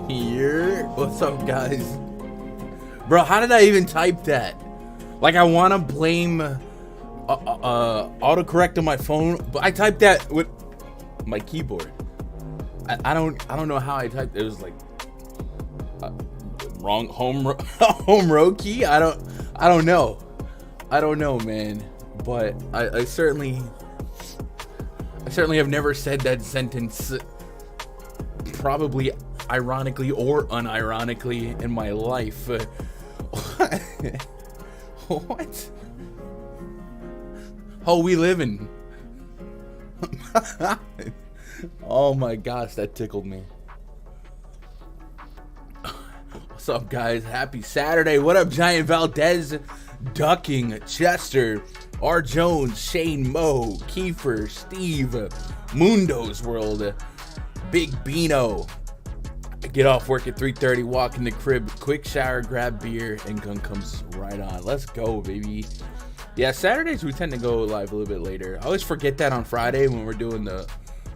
Here, what's up, guys? Bro, how did I even type that? Like, I want to blame autocorrect on my phone, but I typed that with my keyboard. I don't know how I typed it. It was like wrong home row key. I don't know, man. But I certainly have never said that sentence, probably ironically or unironically, in my life. What? Oh, we living. Oh my gosh, that tickled me. What's up, guys? Happy Saturday. What up, Giant Valdez, Ducking, Chester, R. Jones, Shane, Mo, Kiefer, Steve, Mundo's World, Big Bino. I get off work at 3:30, walk in the crib, quick shower, grab beer, and gun comes right on. Let's go, baby. Yeah, Saturdays we tend to go live a little bit later. I always forget that on Friday when we're doing the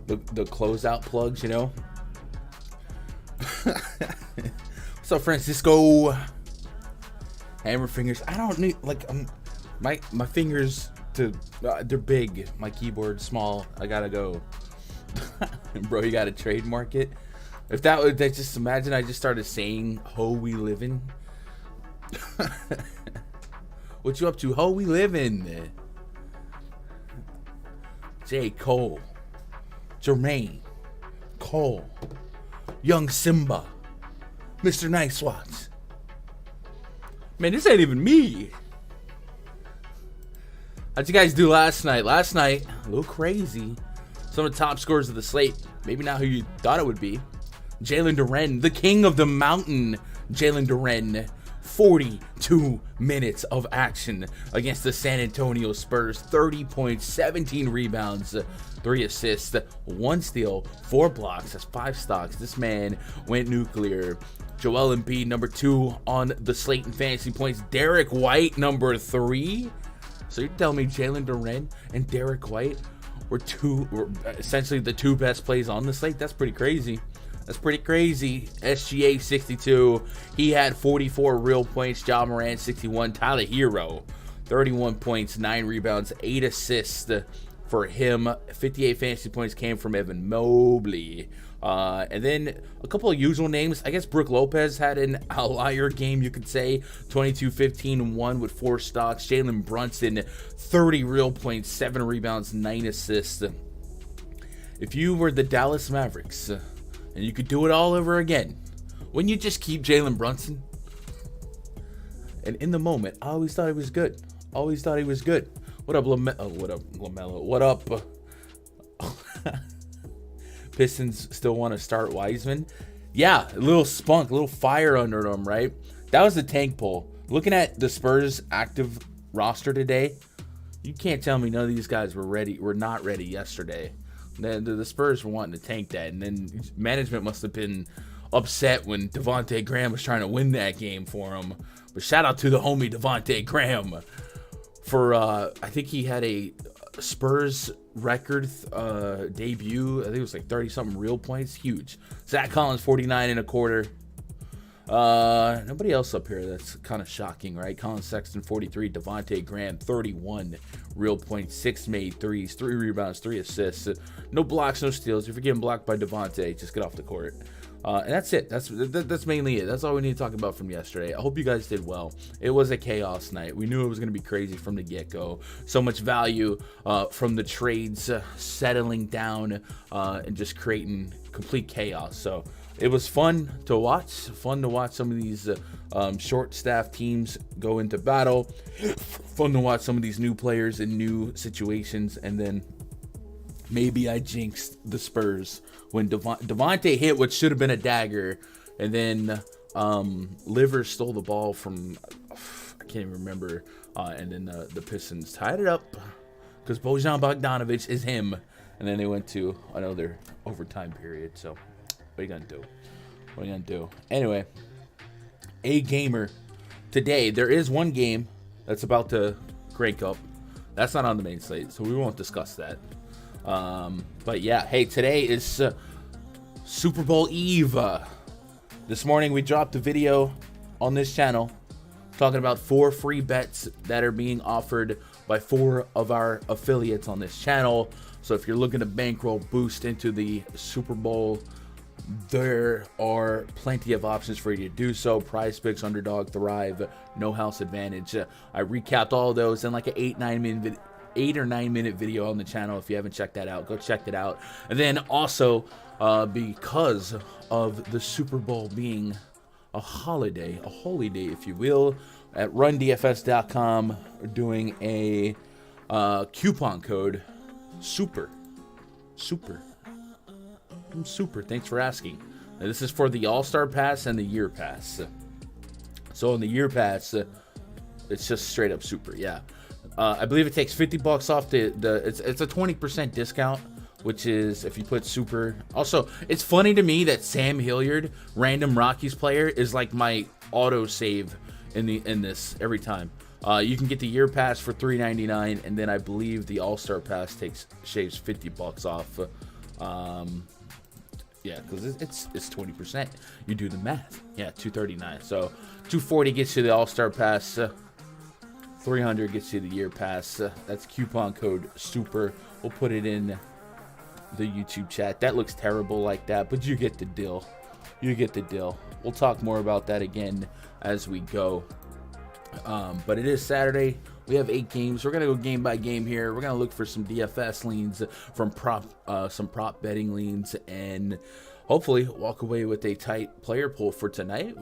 closeout plugs, you know. What's up, Francisco? Hammer fingers. I don't need, like, my fingers they're big. My keyboard's small. I gotta go. Bro, you gotta trademark it. If that was, just imagine I just started saying "Ho, we livin'." What you up to? Ho, we livin'. J. Cole, Jermaine, Cole, Young Simba, Mr. Nice Watch. Man, this ain't even me. How'd you guys do last night? Last night, a little crazy. Some of the top scorers of the slate. Maybe not who you thought it would be. Jalen Duren, the king of the mountain. Jalen Duren, 42 minutes of action against the San Antonio Spurs. 30 points, 17 rebounds, 3 assists, 1 steal, 4 blocks. That's 5 stocks. This man went nuclear. Joel Embiid, number 2 on the slate in fantasy points. Derek White, number 3. So you're telling me Jalen Duren and Derek White were essentially the 2 best plays on the slate? That's pretty crazy. That's pretty crazy. SGA 62. He had 44 real points. Ja Morant 61. Tyler Hero 31 points, 9 rebounds, 8 assists for him. 58 fantasy points came from Evan Mobley. And then a couple of usual names. I guess Brook Lopez had an outlier game, you could say. 22, 15, and 1 with 4 stocks. Jalen Brunson, 30 real points, 7 rebounds, 9 assists. If you were the Dallas Mavericks and you could do it all over again, wouldn't you just keep Jalen Brunson? And in the moment, I always thought he was good. Always thought he was good. What up, LaMelo? What up? Pistons still want to start Wiseman. Yeah, a little spunk, a little fire under them, right? That was the tank pull. Looking at the Spurs active roster today, you can't tell me none of these guys were not ready yesterday. The Spurs were wanting to tank that, and then management must have been upset when Devontae Graham was trying to win that game for him. But shout out to the homie Devontae Graham for I think he had a Spurs record debut. I think it was like 30-something real points. Huge. Zach Collins 49 and a quarter. Nobody else up here that's kind of shocking, right? Colin Sexton 43, Devontae Graham 31 real points, 6 made threes, 3 rebounds, 3 assists, no blocks, no steals. If you're getting blocked by Devontae, just get off the court. And that's it. That's mainly it. That's all we need to talk about from yesterday. I hope you guys did well. It was a chaos night. We knew it was going to be crazy from the get-go. So much value from the trades settling down and just creating complete chaos. So it was fun to watch. Fun to watch some of these short-staffed teams go into battle. Fun to watch some of these new players in new situations. And then maybe I jinxed the Spurs when Devontae hit what should have been a dagger. And then Livers stole the ball from, I can't even remember. And then the Pistons tied it up because Bojan Bogdanovic is him. And then they went to another overtime period. So what are you going to do? What are you going to do? Anyway, a gamer today. There is one game that's about to crank up. That's not on the main slate, so we won't discuss that. But yeah, hey, today is Super Bowl Eve. This morning we dropped a video on this channel talking about 4 free bets that are being offered by 4 of our affiliates on this channel. So if you're looking to bankroll boost into the Super Bowl, there are plenty of options for you to do so. PrizePicks, Underdog, Thrive, No House Advantage. I recapped all of those in like an 8 or 9 minute video on the channel. If you haven't checked that out, go check it out. And then also, because of the Super Bowl being a holiday, a holy day, if you will, at rundfs.com, we're doing a coupon code super. Thanks for asking. Now, this is for the All-Star Pass and the Year Pass. So in the Year Pass, it's just straight up super. Yeah, I believe it takes $50 off it's a 20% discount, which is if you put super. Also, it's funny to me that Sam Hilliard, random Rockies player, is like my auto save in this every time. You can get the Year Pass for $3.99, and then I believe the All-Star Pass shaves $50 off. Yeah, because it's 20%. You do the math. Yeah, $239. So $240 gets you the All-Star Pass. $300 gets you the Year Pass. That's coupon code super. We'll put it in the YouTube chat. That looks terrible like that, but you get the deal. You get the deal. We'll talk more about that again as we go. But it is Saturday. We have 8 games. We're gonna go game by game here. We're gonna look for some DFS leans, from some prop betting leans, and hopefully walk away with a tight player pool for tonight.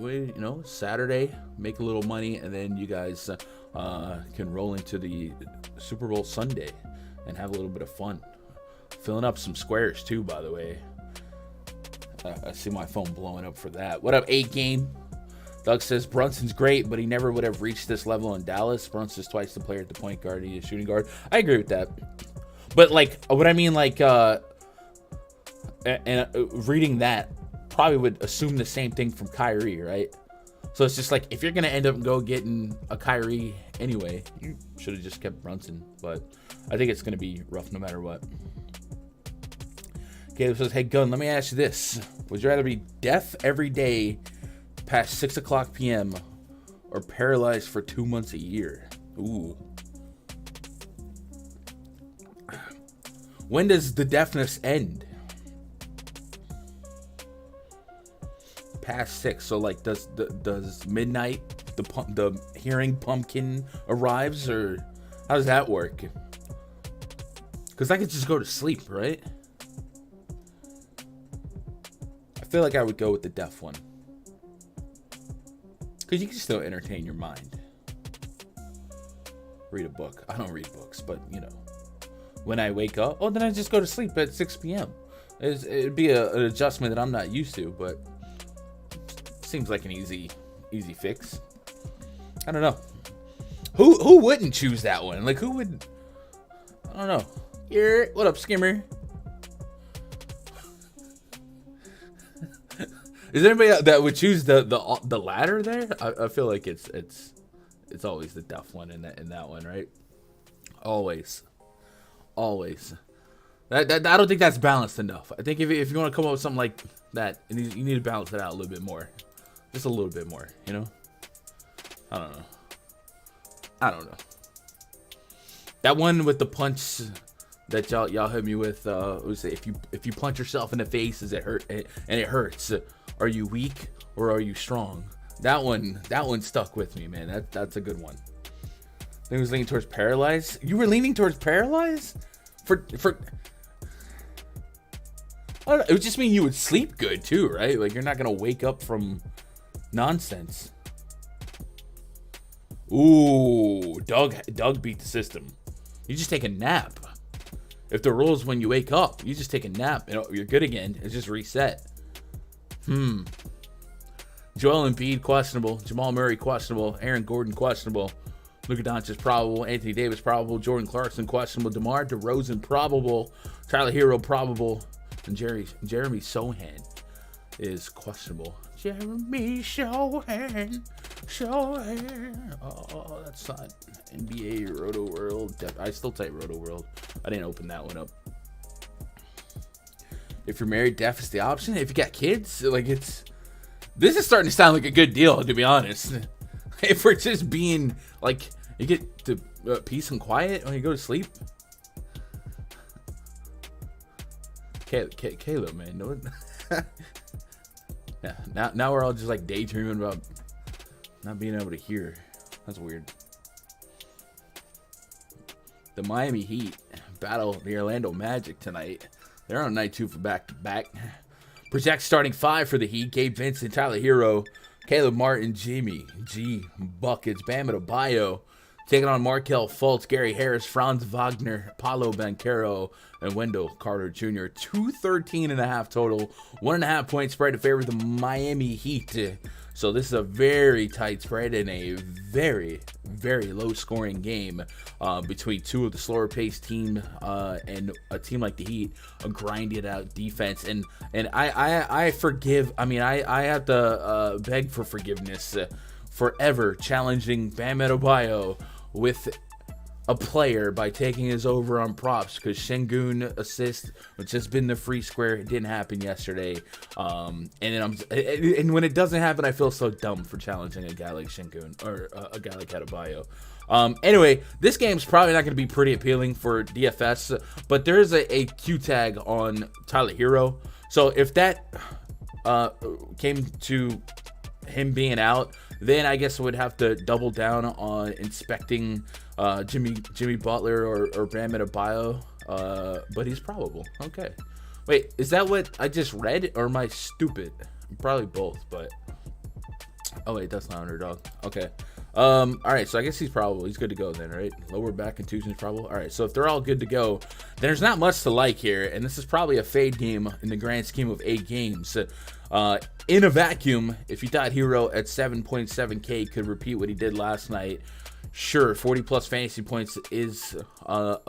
Saturday, make a little money, and then you guys can roll into the Super Bowl Sunday and have a little bit of fun. Filling up some squares too, by the way. I see my phone blowing up for that. What up, 8 game? Doug says Brunson's great, but he never would have reached this level in Dallas. Brunson's twice the player at the point guard. He is shooting guard. I agree with that. But like, what I mean, like, reading that probably would assume the same thing from Kyrie, right? So it's just like, if you're gonna end up getting a Kyrie anyway, you should have just kept Brunson. But I think it's gonna be rough no matter what. Caleb says, hey Gun, let me ask you this: would you rather be deaf every day past 6 o'clock p.m. or paralyzed for 2 months a year? Ooh. When does the deafness end? Past 6. So like, does midnight the hearing pumpkin arrives, or how does that work? Because I could just go to sleep, right? I feel like I would go with the deaf one. Because you can still entertain your mind. Read a book. I don't read books, but, when I wake up, then I just go to sleep at 6 p.m. It'd be an adjustment that I'm not used to, but seems like an easy fix. I don't know. Who wouldn't choose that one? Like, who would? I don't know. What up, Skimmer? Is there anybody that would choose the latter there? I feel like it's always the deaf one in that one, right? Always. That I don't think that's balanced enough. I think if you want to come up with something like that, you need to balance it out a little bit more, just a little bit more. I don't know. That one with the punch that y'all hit me with. Was if you punch yourself in the face, does it hurt? And it hurts. Are you weak or are you strong? That one stuck with me, man. That's a good one. I think I was leaning towards paralyzed. You were leaning towards paralyzed? For I don't know, it would just mean you would sleep good too, right? Like, you're not gonna wake up from nonsense. Ooh, Doug beat the system. You just take a nap. If the rule is when you wake up, you just take a nap and you're good again. It's just reset. Joel Embiid, questionable. Jamal Murray, questionable. Aaron Gordon, questionable. Luka Doncic, probable. Anthony Davis, probable. Jordan Clarkson, questionable. DeMar DeRozan, probable. Tyler Hero, probable. And Jeremy Sohan is questionable. Jeremy Sohan. Oh, that's not NBA Roto World. I still type Roto World. I didn't open that one up. If you're married, def is the option. If you got kids, like this is starting to sound like a good deal, to be honest. If we're just being like, you get to peace and quiet when you go to sleep. Caleb, man, no. Yeah, now we're all just like daydreaming about not being able to hear. That's weird. The Miami Heat battle the Orlando Magic tonight. They're on night 2 for back-to-back. Project starting 5 for the Heat. Gabe Vincent, Tyler Hero, Caleb Martin, Jimmy G, Buckets, Bam Adebayo, taking on Markelle Fultz, Gary Harris, Franz Wagner, Paolo Banchero, and Wendell Carter Jr. 213.5 total. 1.5 point spread to favor the Miami Heat. So this is a very tight spread and a very, very low-scoring game between two of the slower-paced team and a team like the Heat, a grinded-out defense. And I forgive. I mean, I have to beg for forgiveness forever challenging Bam Adebayo with a player by taking his over on props, because Şengün assist, which has been the free square, it didn't happen yesterday. And when it doesn't happen, I feel so dumb for challenging a guy like Şengün or a guy like Adebayo. Anyway, this game's probably not going to be pretty appealing for DFS, but there is a Q tag on Tyler Hero. So if that came to him being out, then I guess I would have to double down on inspecting Jimmy Butler or Bam Adebayo, but he's probable. Okay. Wait, is that what I just read, or am I stupid? Probably both, but... Oh, wait, that's not underdog. Okay. All right, so I guess he's probable. He's good to go then, right? Lower back contusion is probable. All right, so if they're all good to go, then there's not much to like here, and this is probably a fade game in the grand scheme of 8 games. In a vacuum, if you thought Hero at 7.7K could repeat what he did last night, sure, 40-plus fantasy points is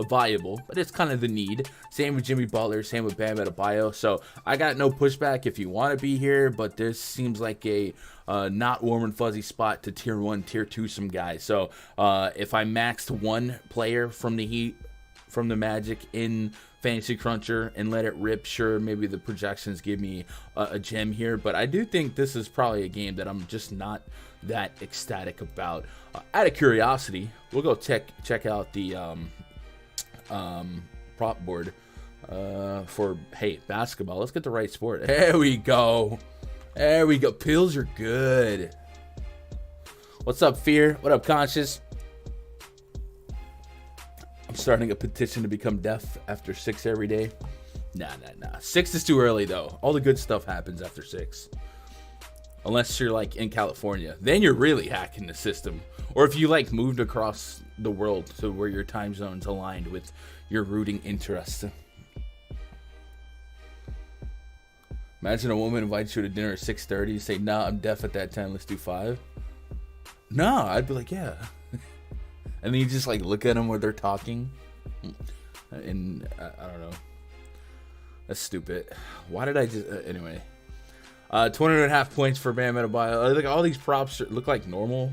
viable, but it's kind of the need. Same with Jimmy Butler, same with Bam Adebayo. So I got no pushback if you want to be here, but this seems like a not warm and fuzzy spot to tier 1, tier 2 some guys. So if I maxed one player from the Heat, from the Magic in Fantasy Cruncher and let it rip, sure, maybe the projections give me a gem here, but I do think this is probably a game that I'm just not that ecstatic about. Out of curiosity, we'll go check out the prop board for basketball. Let's get the right sport. There we go. Pills are good. What's up, Fear? What up, Conscious? I'm starting a petition to become deaf after 6 every day. Nah. 6 is too early, though. All the good stuff happens after 6. Unless you're, like, in California. Then you're really hacking the system. Or if you, like, moved across the world to where your time zone's aligned with your rooting interests. Imagine a woman invites you to dinner at 6:30. You say, nah, I'm deaf at that time. Let's do 5. No, I'd be like, yeah. And then you just like look at them while they're talking. And I don't know. That's stupid. Why did I just... anyway. 20.5 points for Bam Adebayo. Like all these props look like normal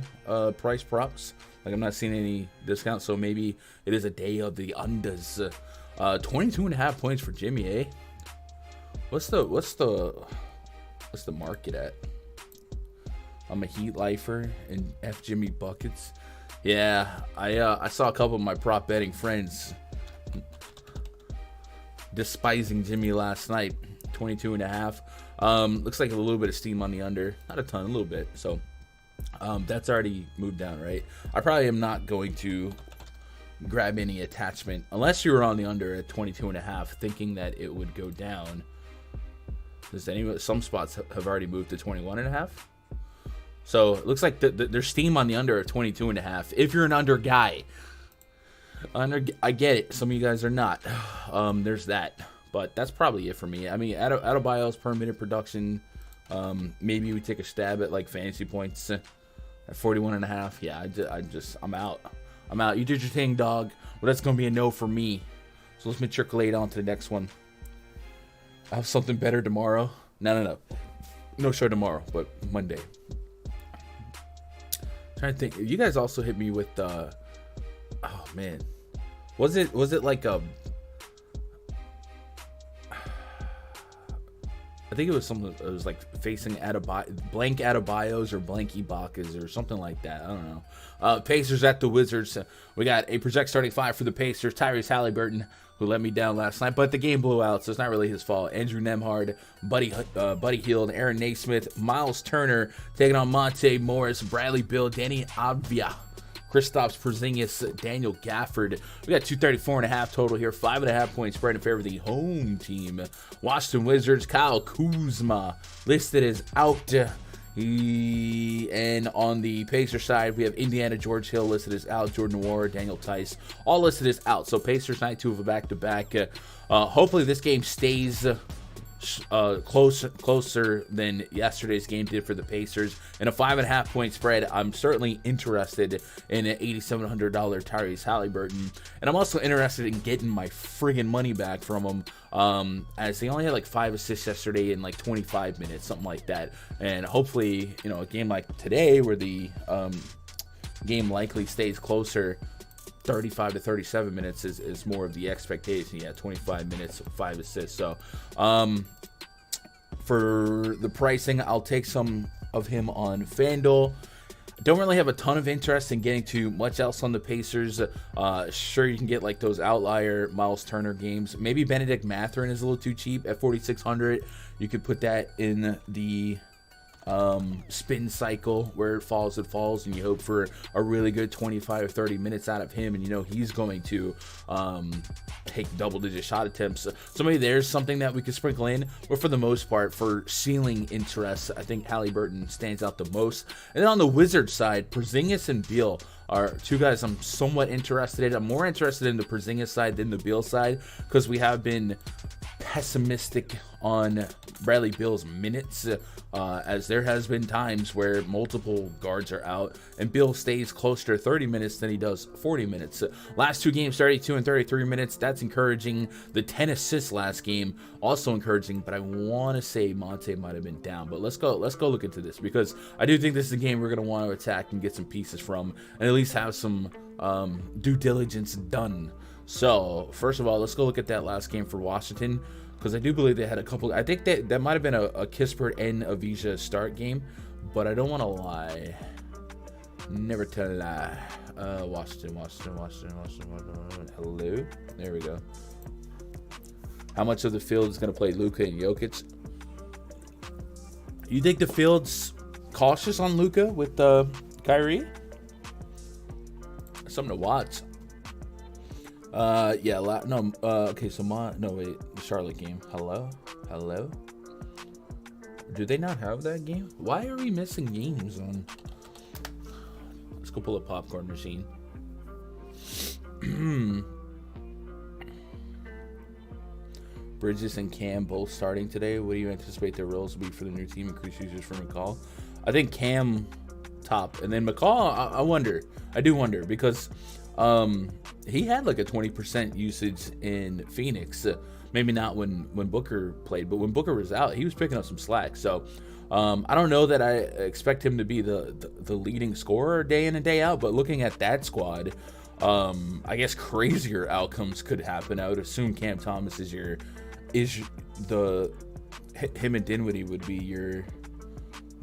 price props. Like I'm not seeing any discounts. So maybe it is a day of the unders. 22.5 points for Jimmy, eh? What's the market at? I'm a Heat lifer and F Jimmy buckets. Yeah, I saw a couple of my prop betting friends despising Jimmy last night. 22.5. Looks like a little bit of steam on the under. Not a ton, a little bit. So that's already moved down, right? I probably am not going to grab any attachment unless you were on the under at 22.5, thinking that it would go down. Some spots have already moved to 21.5. So it looks like there's steam on the under at 22.5. If you're an under guy, I get it. Some of you guys are not. There's that, but that's probably it for me. I mean, Adebayo's per minute production. Maybe we take a stab at like fantasy points at 41.5. Yeah, I'm out. You did your thing, dog. Well, that's gonna be a no for me. So let's matriculate on to the next one. I have something better tomorrow. No show tomorrow, but Monday. Trying to think. You guys also hit me with oh man, was it like a I think it was something. It was like facing blank Adebayos or blank Ibakas or something like that. I don't know. Pacers at the Wizards. We got a project starting five for the Pacers. Tyrese Halliburton, who let me down last night, but the game blew out, so it's not really his fault. Andrew Nembhard, Buddy Hield, Aaron Naismith, Miles Turner taking on Monte Morris, Bradley Beal, Danny Avdija, Kristaps Porzingis, Daniel Gafford. We got 234.5 total here. 5.5 points spread in favor of the home team. Washington Wizards, Kyle Kuzma listed as out. And on the Pacers side, we have Indiana George Hill listed as out, Jordan Nwora, Daniel Tice, all listed as out. So Pacers night 2 of a back-to-back. Hopefully this game stays closer than yesterday's game did for the Pacers. And a 5.5 point spread, I'm certainly interested in an $8,700 Tyrese Halliburton. And I'm also interested in getting my friggin' money back from him, as they only had like 5 assists yesterday in like 25 minutes, something like that. And hopefully, you know, a game like today where the game likely stays closer, 35 to 37 minutes is more of the expectation. Yeah, 25 minutes, 5 assists. So for the pricing, I'll take some of him on FanDuel. Don't really have a ton of interest in getting too much else on the Pacers. Sure, you can get like those outlier Miles Turner games. Maybe Benedict Mathurin is a little too cheap at 4,600. You could put that in the spin cycle where it falls, and you hope for a really good 25 or 30 minutes out of him, and you know he's going to take double-digit shot attempts. So maybe there's something that we could sprinkle in, but for the most part, for ceiling interest, I think Halliburton stands out the most. And then on the Wizards side, Porzingis and Beal are two guys I'm somewhat interested in. I'm more interested in the Porzingis side than the Beal side, because we have been pessimistic on Bradley Beal's minutes, as there has been times where multiple guards are out and Beal stays closer to 30 minutes than he does 40 minutes. Last 2 games, 32 and 33 minutes. That's encouraging. The 10 assists last game, also encouraging, but I want to say Monte might have been down. But let's go look into this, because I do think this is a game we're going to want to attack and get some pieces from, and at least have some due diligence done. So first of all, let's go look at that last game for Washington, because I do believe they had a couple. I think that might have been a Kispert and Avdija start game, but I don't want to lie. Never tell a lie. Washington. Hello. There we go. How much of the field is going to play Luka and Jokic? You think the field's cautious on Luka with Kyrie? Something to watch. Okay, so the Charlotte game. Hello? Do they not have that game? Why are we missing games on? Let's go pull a popcorn machine. Bridges and Cam both starting today. What do you anticipate their roles will be for the new team? Increased users for McCall. I think Cam top, and then McCall. I do wonder, because he had like a 20% usage in Phoenix. Maybe not when Booker played, but when Booker was out, he was picking up some slack. So I don't know that I expect him to be the leading scorer day in and day out, but looking at that squad, I guess crazier outcomes could happen. I would assume Cam Thomas him and Dinwiddie would be your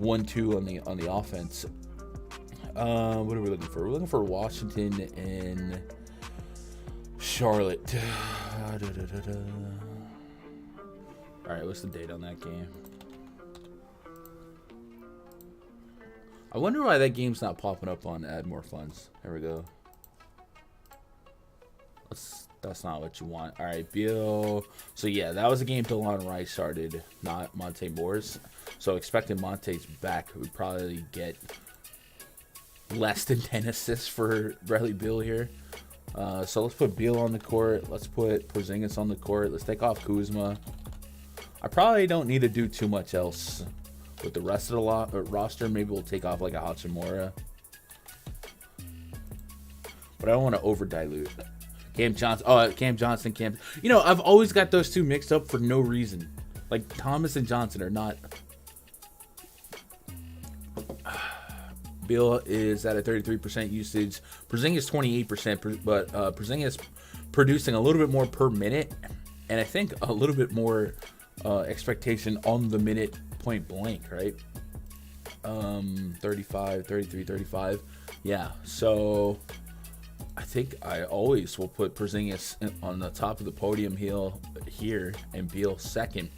1-2 on the offense. What are we looking for? We're looking for Washington and Charlotte. All right, what's the date on that game? I wonder why that game's not popping up on Add More Funds. There we go. That's not what you want. All right, Beal. So yeah, that was a game Delon Wright started, not Monte Morris. So expecting Monte's back, would probably get less than 10 assists for Bradley Beal here. So let's put Beal on the court. Let's put Porzingis on the court. Let's take off Kuzma. I probably don't need to do too much else with the rest of the roster. Maybe we'll take off like a Hachimura. But I don't want to over dilute. Cam Johnson. You know, I've always got those two mixed up for no reason. Like Thomas and Johnson are not. Beal is at a 33% usage. Porzingis 28%, but Porzingis producing a little bit more per minute, and I think a little bit more expectation on the minute point blank, right? 35, 33, 35. Yeah, so I think I always will put Porzingis on the top of the podium here and Beal second.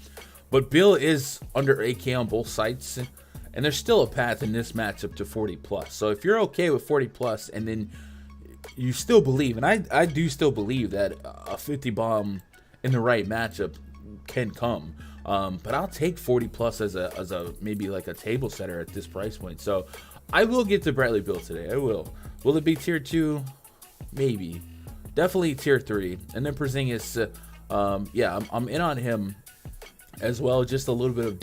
But Beal is under AK on both sides, and there's still a path in this matchup to 40 plus. So if you're okay with 40 plus, and then you still believe, and I do still believe that a 50 bomb in the right matchup can come. But I'll take 40 plus as a maybe like a table setter at this price point. So I will get to Bradley Beal today. I will. Will it be tier 2? Maybe. Definitely tier 3. And then Porzingis, yeah, I'm in on him as well. Just a little bit of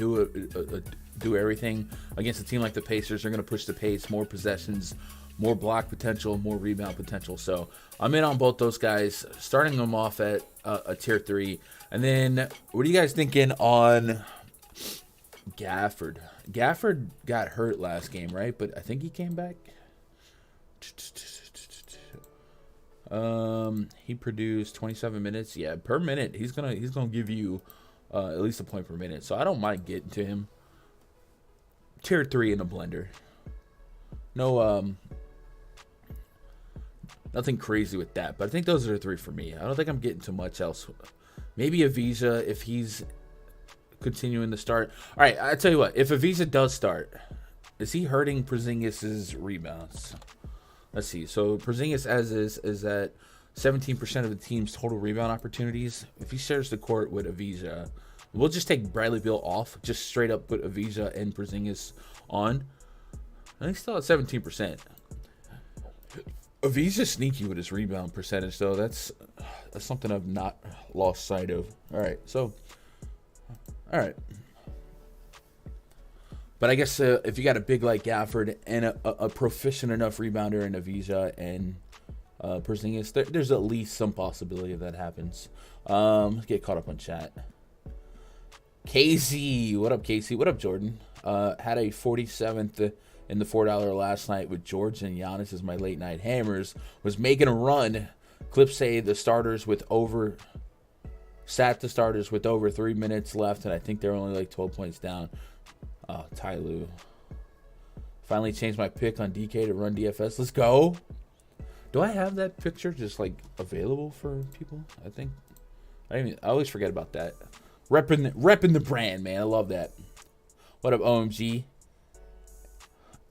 do everything against a team like the Pacers. They're going to push the pace, more possessions, more block potential, more rebound potential. So I'm in on both those guys, starting them off at a tier 3. And then what are you guys thinking on Gafford? Gafford got hurt last game, right? But I think he came back. He produced 27 minutes. Yeah, per minute he's gonna give you at least a point per minute. So I don't mind getting to him. Tier 3 in a blender. No nothing crazy with that, but I think those are the 3 for me. I don't think I'm getting too much else. Maybe Avija if he's continuing to start. All right, I tell you what. If Avija does start, is he hurting Porzingis' rebounds? Let's see. So Porzingis is at 17% of the team's total rebound opportunities. If he shares the court with Avija, we'll just take Bradley Beal off. Just straight up put Avija and Porzingis on. And he's still at 17%. Avija's sneaky with his rebound percentage, though. That's something I've not lost sight of. All right, so, all right. But I guess if you got a big like Gafford and a proficient enough rebounder in Avija and Porzingis, there's at least some possibility of that happens. Let's get caught up on chat. Casey, what up, Casey? What up, Jordan? Had a 47th in the $4 last night with George and Giannis as my late night hammers. Was making a run. Clips say the starters sat the starters with over 3 minutes left, and I think they're only like 12 points down. Oh, Ty Lue. Finally changed my pick on DK to run DFS. Let's go. Do I have that picture just like available for people? I think. I always forget about that. Repping the brand, man. I love that. What up, OMG?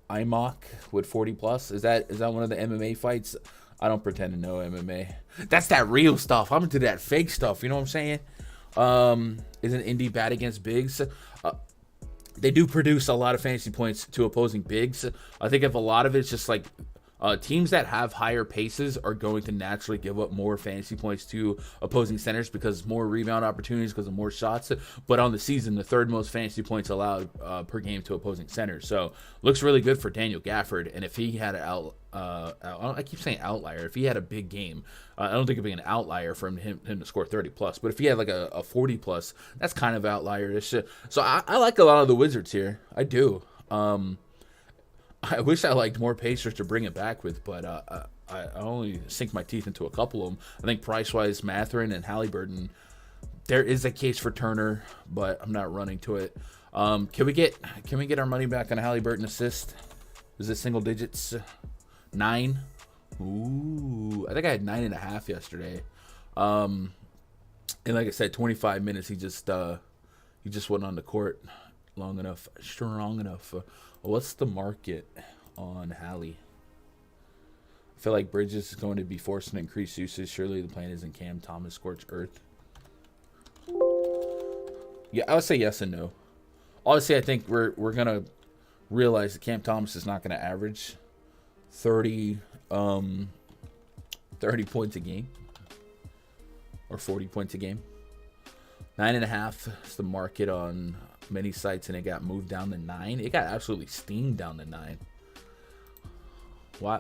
IMOC with 40 plus. Is that one of the MMA fights? I don't pretend to know MMA. That's that real stuff. I'm into that fake stuff. You know what I'm saying? Isn't Indy bad against bigs? They do produce a lot of fantasy points to opposing bigs. I think if a lot of it's just like teams that have higher paces are going to naturally give up more fantasy points to opposing centers because more rebound opportunities, because of more shots. But on the season, the third most fantasy points allowed per game to opposing centers. So looks really good for Daniel Gafford. And if he had I keep saying outlier. If he had a big game, I don't think it'd be an outlier for him to score 30 plus. But if he had like a 40 plus, that's kind of outlier-ish. So I like a lot of the Wizards here. I do. I wish I liked more Pacers to bring it back with, but I only sink my teeth into a couple of them. I think price-wise, Mathurin and Halliburton, there is a case for Turner, but I'm not running to it. Can we get our money back on a Halliburton assist? Is it single digits? 9? Ooh, I think I had 9.5 yesterday. And like I said, 25 minutes. He just went on the court long enough, strong enough. What's the market on Hallie? I feel like Bridges is going to be forced to increase usage. Surely the plan isn't Cam Thomas scorch earth. Yeah, I would say yes and no. Honestly, I think we're gonna realize that Cam Thomas is not gonna average 30 points a game or 40 points a game. 9.5 is the market on many sites, and it got moved down to 9. It got absolutely steamed down to 9. Why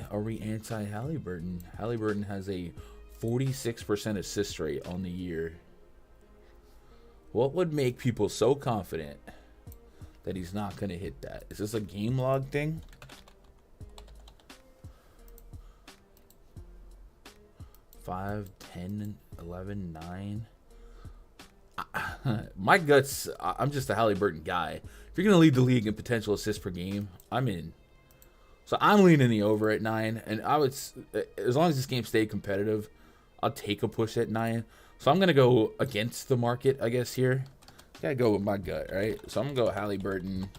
are we anti Halliburton? Halliburton has a 46% assist rate on the year. What would make people so confident that he's not going to hit that? Is this a game log thing? 5, 10, 11, 9. My guts, I'm just a Halliburton guy. If you're going to lead the league in potential assists per game, I'm in. So I'm leaning the over at 9. And I would, as long as this game stayed competitive, I'll take a push at 9. So I'm going to go against the market, I guess, here. Got to go with my gut, right? So I'm going to go Halliburton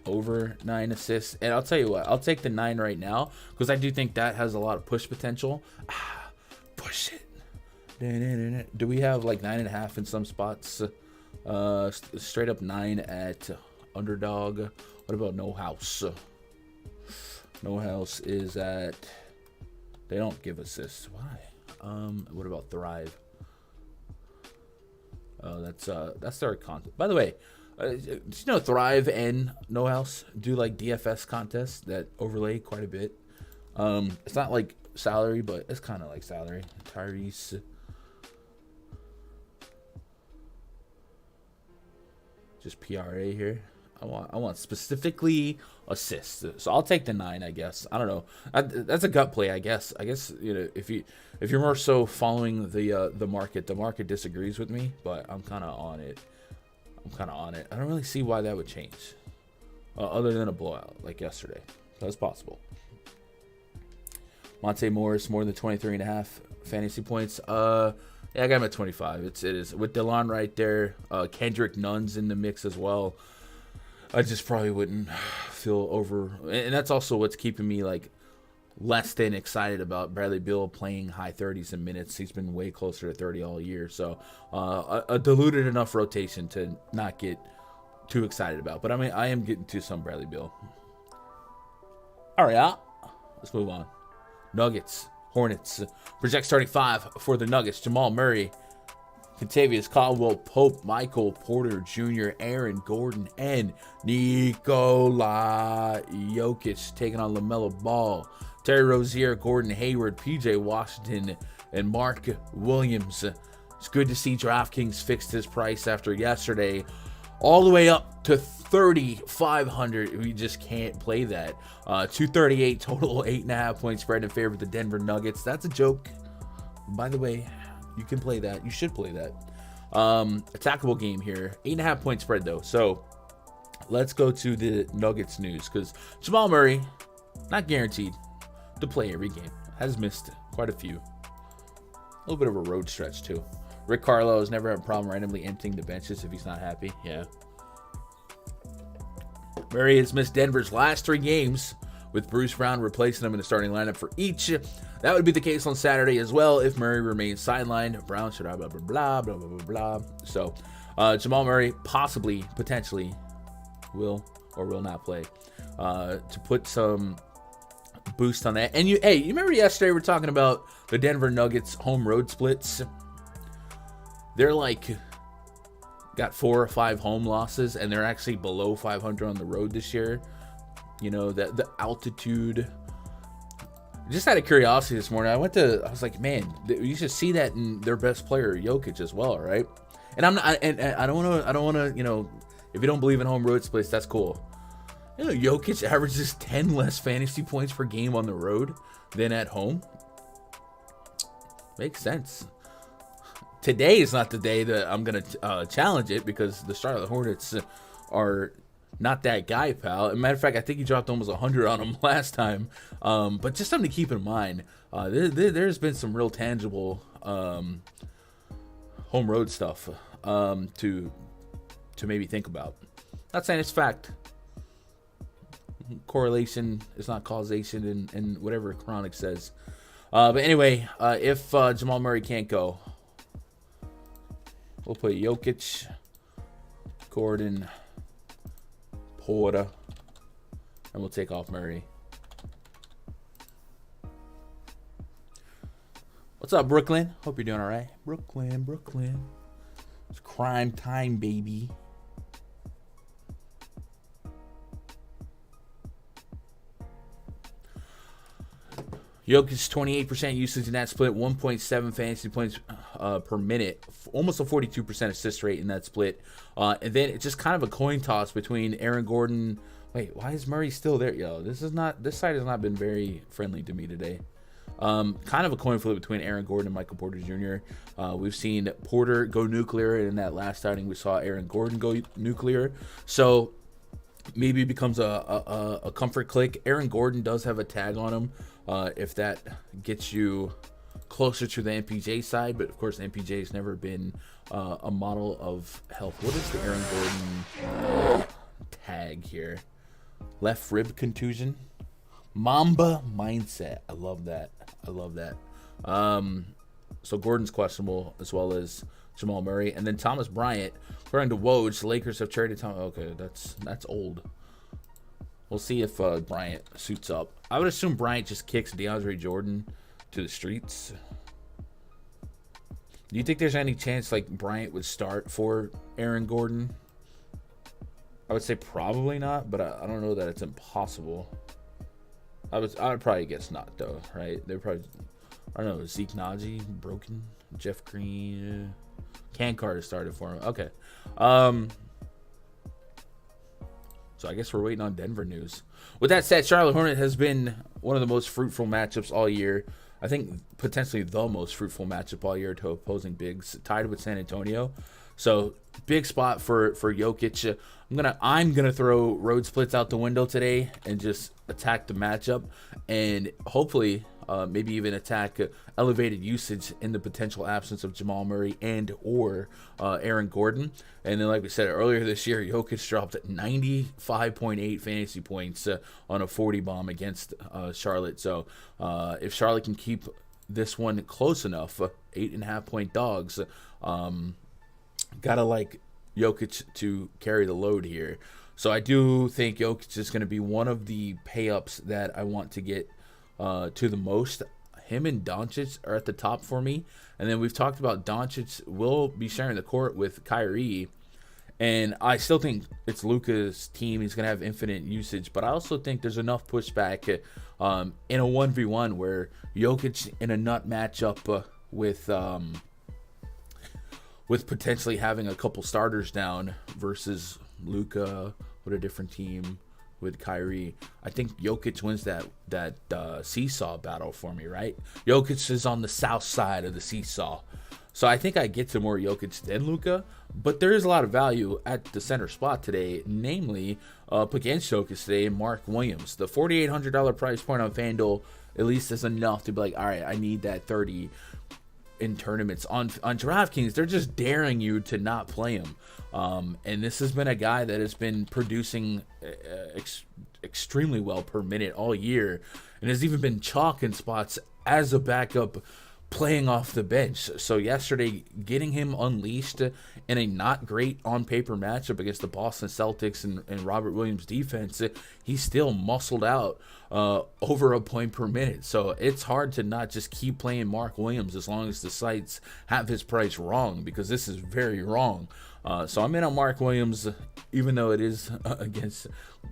over 9 assists. And I'll tell you what, I'll take the 9 right now because I do think that has a lot of push potential. Push it. Do we have like 9.5 in some spots? Straight up 9 at Underdog. What about No House? No House is at, they don't give assists. Why? What about Thrive? Oh, that's their content. By the way, did you know Thrive and No House do like DFS contests that overlay quite a bit? It's not like salary, but it's kind of like salary. Tyrese. Just PRA here. I want specifically assists. So I'll take the 9, I guess. I don't know. That's a gut play, I guess. I guess, you know, if you're more so following the market disagrees with me, but I'm kind of on it. I don't really see why that would change, other than a blowout like yesterday. That's possible. Monte Morris more than 23.5 fantasy points. Yeah, I got him at 25. It is with DeLon right there. Kendrick Nunn's in the mix as well. I just probably wouldn't feel over, and that's also what's keeping me like less than excited about Bradley Beal playing high 30s in minutes. He's been way closer to 30 all year, so a diluted enough rotation to not get too excited about. But I mean, I am getting to some Bradley Beal. All right, let's move on. Nuggets, Hornets. Project starting 5 for the Nuggets. Jamal Murray, Kentavious Caldwell Pope, Michael Porter Jr., Aaron Gordon, and Nikola Jokic taking on LaMelo Ball. Terry Rozier, Gordon Hayward, PJ Washington, and Mark Williams. It's good to see DraftKings fixed his price after yesterday, all the way up to 3,500. We just can't play that. 238 total, 8.5 point spread in favor of the Denver Nuggets. That's a joke. By the way, you can play that. You should play that. Attackable game here. 8.5 point spread though. So let's go to the Nuggets news because Jamal Murray, not guaranteed to play every game. Has missed quite a few. A little bit of a road stretch too. Rick Carlisle has never had a problem randomly emptying the benches if he's not happy. Yeah. Murray has missed Denver's last 3 games, with Bruce Brown replacing him in the starting lineup for each. That would be the case on Saturday as well if Murray remains sidelined. Brown should blah, blah, blah, blah, blah, blah, blah. So, Jamal Murray possibly, potentially, will or will not play. To put some boost on that. And you remember yesterday we were talking about the Denver Nuggets home road splits? They're like got 4 or 5 home losses, and they're actually below 500 on the road this year. You know, the altitude. Just out of curiosity this morning, I was like, man, you should see that in their best player, Jokic, as well, right? And I'm not, and I don't want to, you know, if you don't believe in home road splits, that's cool. You know, Jokic averages 10 less fantasy points per game on the road than at home. Makes sense. Today is not the day that I'm going to challenge it because the Charlotte Hornets are not that guy, pal. As a matter of fact, I think he dropped almost 100 on them last time. But just something to keep in mind. There's been some real tangible home road stuff to maybe think about. Not saying it's fact. Correlation is not causation, and whatever Chronic says. But anyway, if Jamal Murray can't go, we'll put Jokic, Gordon, Porter, and we'll take off Murray. What's up, Brooklyn? Hope you're doing all right. Brooklyn. It's crime time, baby. Jokic's 28% usage in that split, 1.7 fantasy points per minute, almost a 42% assist rate in that split. And then it's just kind of a coin toss between Aaron Gordon. Wait, why is Murray still there? Yo, this side has not been very friendly to me today. Kind of a coin flip between Aaron Gordon and Michael Porter Jr. We've seen Porter go nuclear, and in that last outing we saw Aaron Gordon go nuclear. So maybe it becomes a comfort click. Aaron Gordon does have a tag on him if that gets you closer to the MPJ side, but of course MPJ has never been a model of health. What is the Aaron Gordon tag here? Left rib contusion, Mamba mindset. I love that. So Gordon's questionable, as well as Jamal Murray, and then Thomas Bryant. According to Woj, the Lakers have traded Thomas. Okay, that's old. We'll see if Bryant suits up. I would assume Bryant just kicks DeAndre Jordan to the streets. Do you think there's any chance like Bryant would start for Aaron Gordon? I would say probably not, but I don't know that it's impossible. I would probably guess not though, right? They're probably, I don't know, Zeke Naji broken, Jeff Green, Can Carter started for him. Okay, so I guess we're waiting on Denver news. With that said, Charlotte Hornet has been one of the most fruitful matchups all year. I think potentially the most fruitful matchup all year to opposing bigs, tied with San Antonio. So big spot for Jokic. I'm gonna throw road splits out the window today and just attack the matchup, and hopefully maybe even attack elevated usage in the potential absence of Jamal Murray and or Aaron Gordon. And then, like we said earlier this year, Jokic dropped 95.8 fantasy points on a 40 bomb against Charlotte. So if Charlotte can keep this one close enough, 8.5 point dogs, gotta like Jokic to carry the load here. So I do think Jokic is going to be one of the pay-ups that I want to get to the most. Him and Doncic are at the top for me. And then we've talked about Doncic will be sharing the court with Kyrie. And I still think it's Luka's team. He's going to have infinite usage. But I also think there's enough pushback in a 1v1 where Jokic in a nut matchup with potentially having a couple starters down versus Luka with a different team with Kyrie. I think Jokic wins that seesaw battle for me, right? Jokic is on the south side of the seesaw. So I think I get to more Jokic than Luka, but there is a lot of value at the center spot today, namely up against Jokic today, Mark Williams. The $4,800 price point on FanDuel at least is enough to be like, all right, I need that 30 in tournaments. On DraftKings, they're just daring you to not play him. And this has been a guy that has been producing extremely well per minute all year, and has even been chalk in spots as a backup playing off the bench. So yesterday, getting him unleashed in a not great on paper matchup against the Boston Celtics and Robert Williams defense, he still muscled out over a point per minute. So it's hard to not just keep playing Mark Williams as long as the sites have his price wrong, because this is very wrong. So I'm in on Mark Williams, even though it is against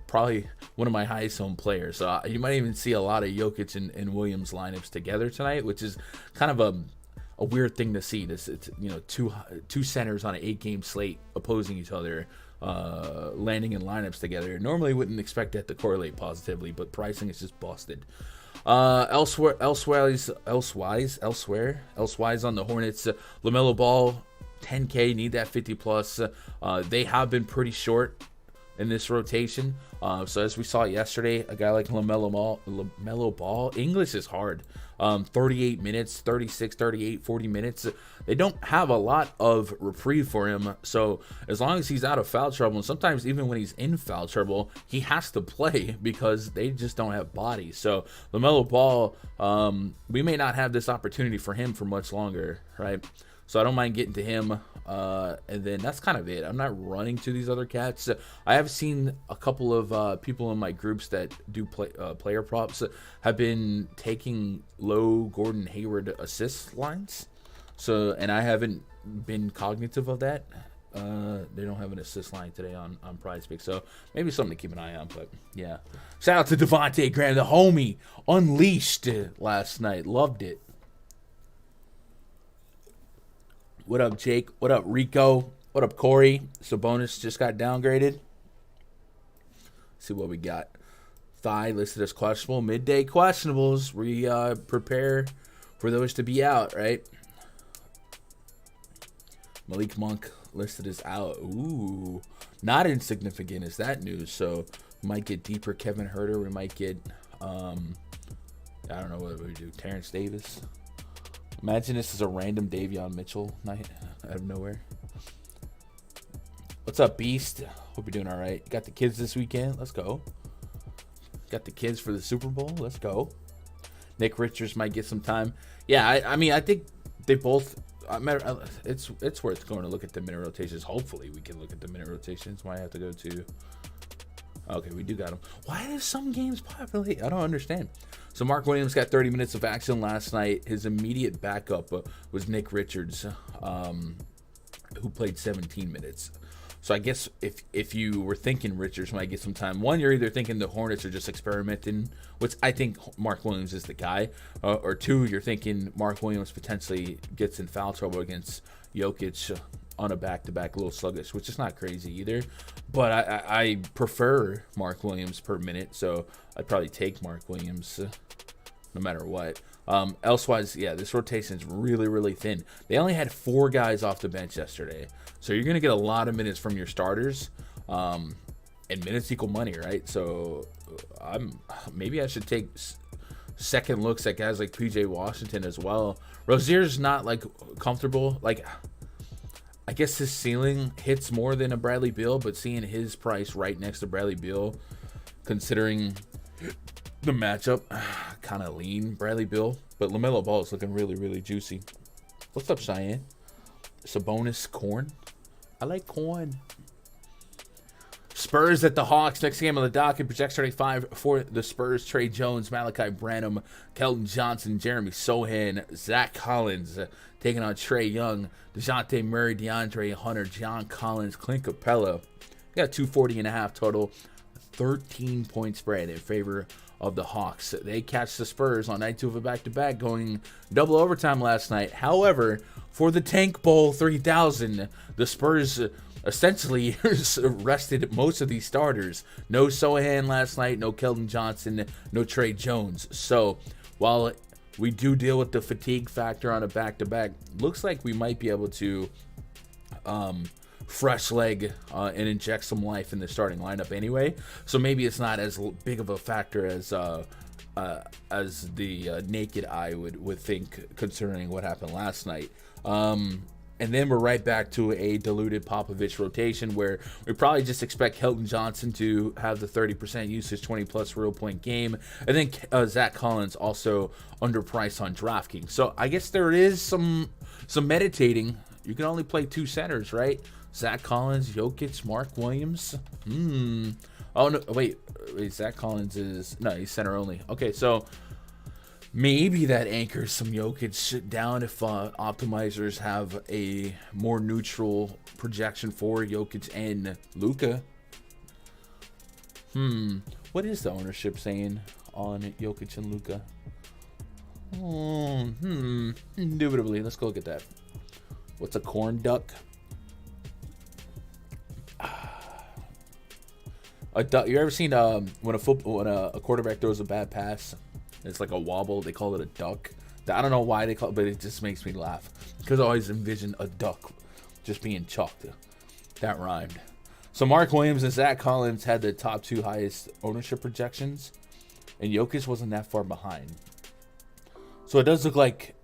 probably one of my highest owned players. So you might even see a lot of Jokic and Williams lineups together tonight, which is kind of a weird thing to see. It's two centers on an 8-game slate opposing each other, landing in lineups together. Normally wouldn't expect that to correlate positively, but pricing is just busted. Elsewhere on the Hornets, LaMelo Ball, 10K, need that 50 plus. They have been pretty short in this rotation. So as we saw yesterday, a guy like LaMelo Ball, English is hard. 38 minutes, 36, 38, 40 minutes. They don't have a lot of reprieve for him. So as long as he's out of foul trouble, and sometimes even when he's in foul trouble, he has to play because they just don't have bodies. So LaMelo Ball, we may not have this opportunity for him for much longer, right? So I don't mind getting to him. And then that's kind of it. I'm not running to these other cats. I have seen a couple of people in my groups that do player props have been taking low Gordon Hayward assist lines. So, and I haven't been cognitive of that. They don't have an assist line today on PrizePicks, so maybe something to keep an eye on. But yeah, shout out to Devontae Graham, the homie, unleashed last night. Loved it. What up, Jake? What up, Rico? What up, Corey? Sabonis just got downgraded. Let's see what we got. thigh listed as questionable. Midday questionables. We prepare for those to be out, right? Malik Monk listed as out. Ooh, not insignificant is that news. So we might get deeper Kevin Huerter. We might get, I don't know what we do. Terrence Davis. Imagine this is a random Davion Mitchell night out of nowhere. What's up, Beast? Hope you're doing all right. Got the kids this weekend. Let's go. Got the kids for the Super Bowl. Let's go. Nick Richards might get some time. Yeah, I mean, I think they both. It's worth going to look at the minute rotations. Hopefully, we can look at the minute rotations. Might have to go to. Okay, we do got them. Why do some games populate? I don't understand. So Mark Williams got 30 minutes of action last night. His immediate backup was Nick Richards, who played 17 minutes. So I guess if you were thinking Richards might get some time, one, you're either thinking the Hornets are just experimenting, which I think Mark Williams is the guy, or two, you're thinking Mark Williams potentially gets in foul trouble against Jokic on a back-to-back, a little sluggish, which is not crazy either. But I prefer Mark Williams per minute, so I'd probably take Mark Williams no matter what. Elsewise, yeah, this rotation is really, really thin. They only had 4 guys off the bench yesterday. So you're going to get a lot of minutes from your starters. And minutes equal money, right? So maybe I should take second looks at guys like PJ Washington as well. Rozier's not like comfortable. Like, I guess his ceiling hits more than a Bradley Beal, but seeing his price right next to Bradley Beal, considering the matchup, kind of lean Bradley Beal, but LaMelo Ball is looking really, really juicy. What's up, Cheyenne? Sabonis, corn. I like corn. Spurs at the Hawks. Next game on the docket. Project 35 for the Spurs. Trey Jones, Malachi Branham, Kelton Johnson, Jeremy Sohan, Zach Collins taking on Trey Young, DeJounte Murray, DeAndre Hunter, John Collins, Clint Capella. Got 240.5 total. 13-point spread in favor of the Hawks. They catch the Spurs on night 2 of a back-to-back, going double overtime last night. However, for the Tank Bowl 3000, the Spurs essentially rested most of these starters. No Sohan last night, no Keldon Johnson, no Trey Jones. So while we do deal with the fatigue factor on a back-to-back, looks like we might be able to fresh leg and inject some life in the starting lineup anyway. So maybe it's not as big of a factor as the naked eye would think, considering what happened last night. And then we're right back to a diluted Popovich rotation where we probably just expect Kelton Johnson to have the 30% usage, 20-plus real point game. And then Zach Collins also underpriced on DraftKings. So I guess there is some meditating. You can only play 2 centers, right? Zach Collins, Jokic, Mark Williams. Oh, no, wait, Zach Collins he's center only. Okay, so maybe that anchors some Jokic down if optimizers have a more neutral projection for Jokic and Luka. What is the ownership saying on Jokic and Luka? Indubitably. Let's go look at that. What's a corn duck? A duck. You ever seen when a quarterback throws a bad pass? It's like a wobble. They call it a duck. I don't know why they call it, but it just makes me laugh because I always envision a duck just being chucked. That rhymed. So Mark Williams and Zach Collins had the top 2 highest ownership projections, and Jokic wasn't that far behind. So it does look like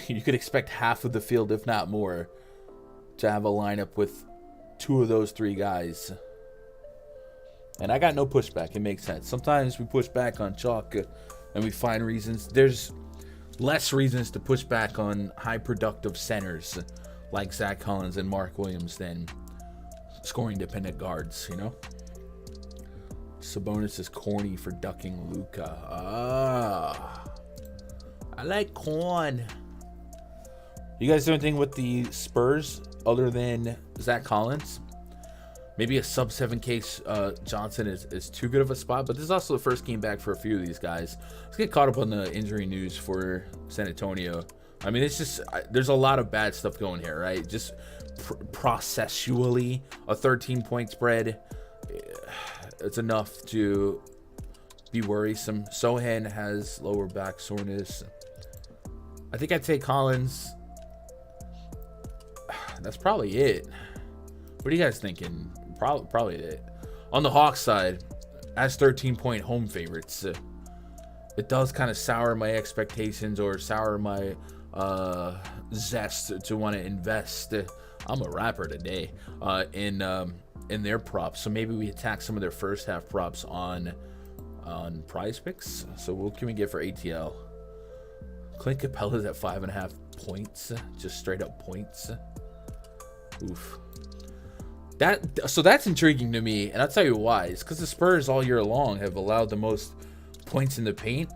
you could expect half of the field, if not more, to have a lineup with 2 of those 3 guys. And I got no pushback. It makes sense. Sometimes we push back on chalk and we find reasons. There's less reasons to push back on high productive centers like Zach Collins and Mark Williams than scoring dependent guards, you know? Sabonis is corny for ducking Luka. I like corn. You guys do anything with the Spurs other than Zach Collins? Maybe a sub 7K Johnson is too good of a spot, but this is also the first game back for a few of these guys. Let's get caught up on the injury news for San Antonio. I mean, it's just, there's a lot of bad stuff going here, right? Just processually, a 13-point spread, it's enough to be worrisome. Sohan has lower back soreness. I think I'd take Collins. That's probably it. What are you guys thinking? Probably it. On the Hawks side, as 13-point home favorites, it does kind of sour my expectations or sour my zest to want to invest. I'm a rapper today in their props. So maybe we attack some of their first half props on PrizePicks. So what can we get for ATL? Clint Capella's at 5.5 points, just straight up points. Oof. So that's intriguing to me, and I'll tell you why. It's because the Spurs all year long have allowed the most points in the paint,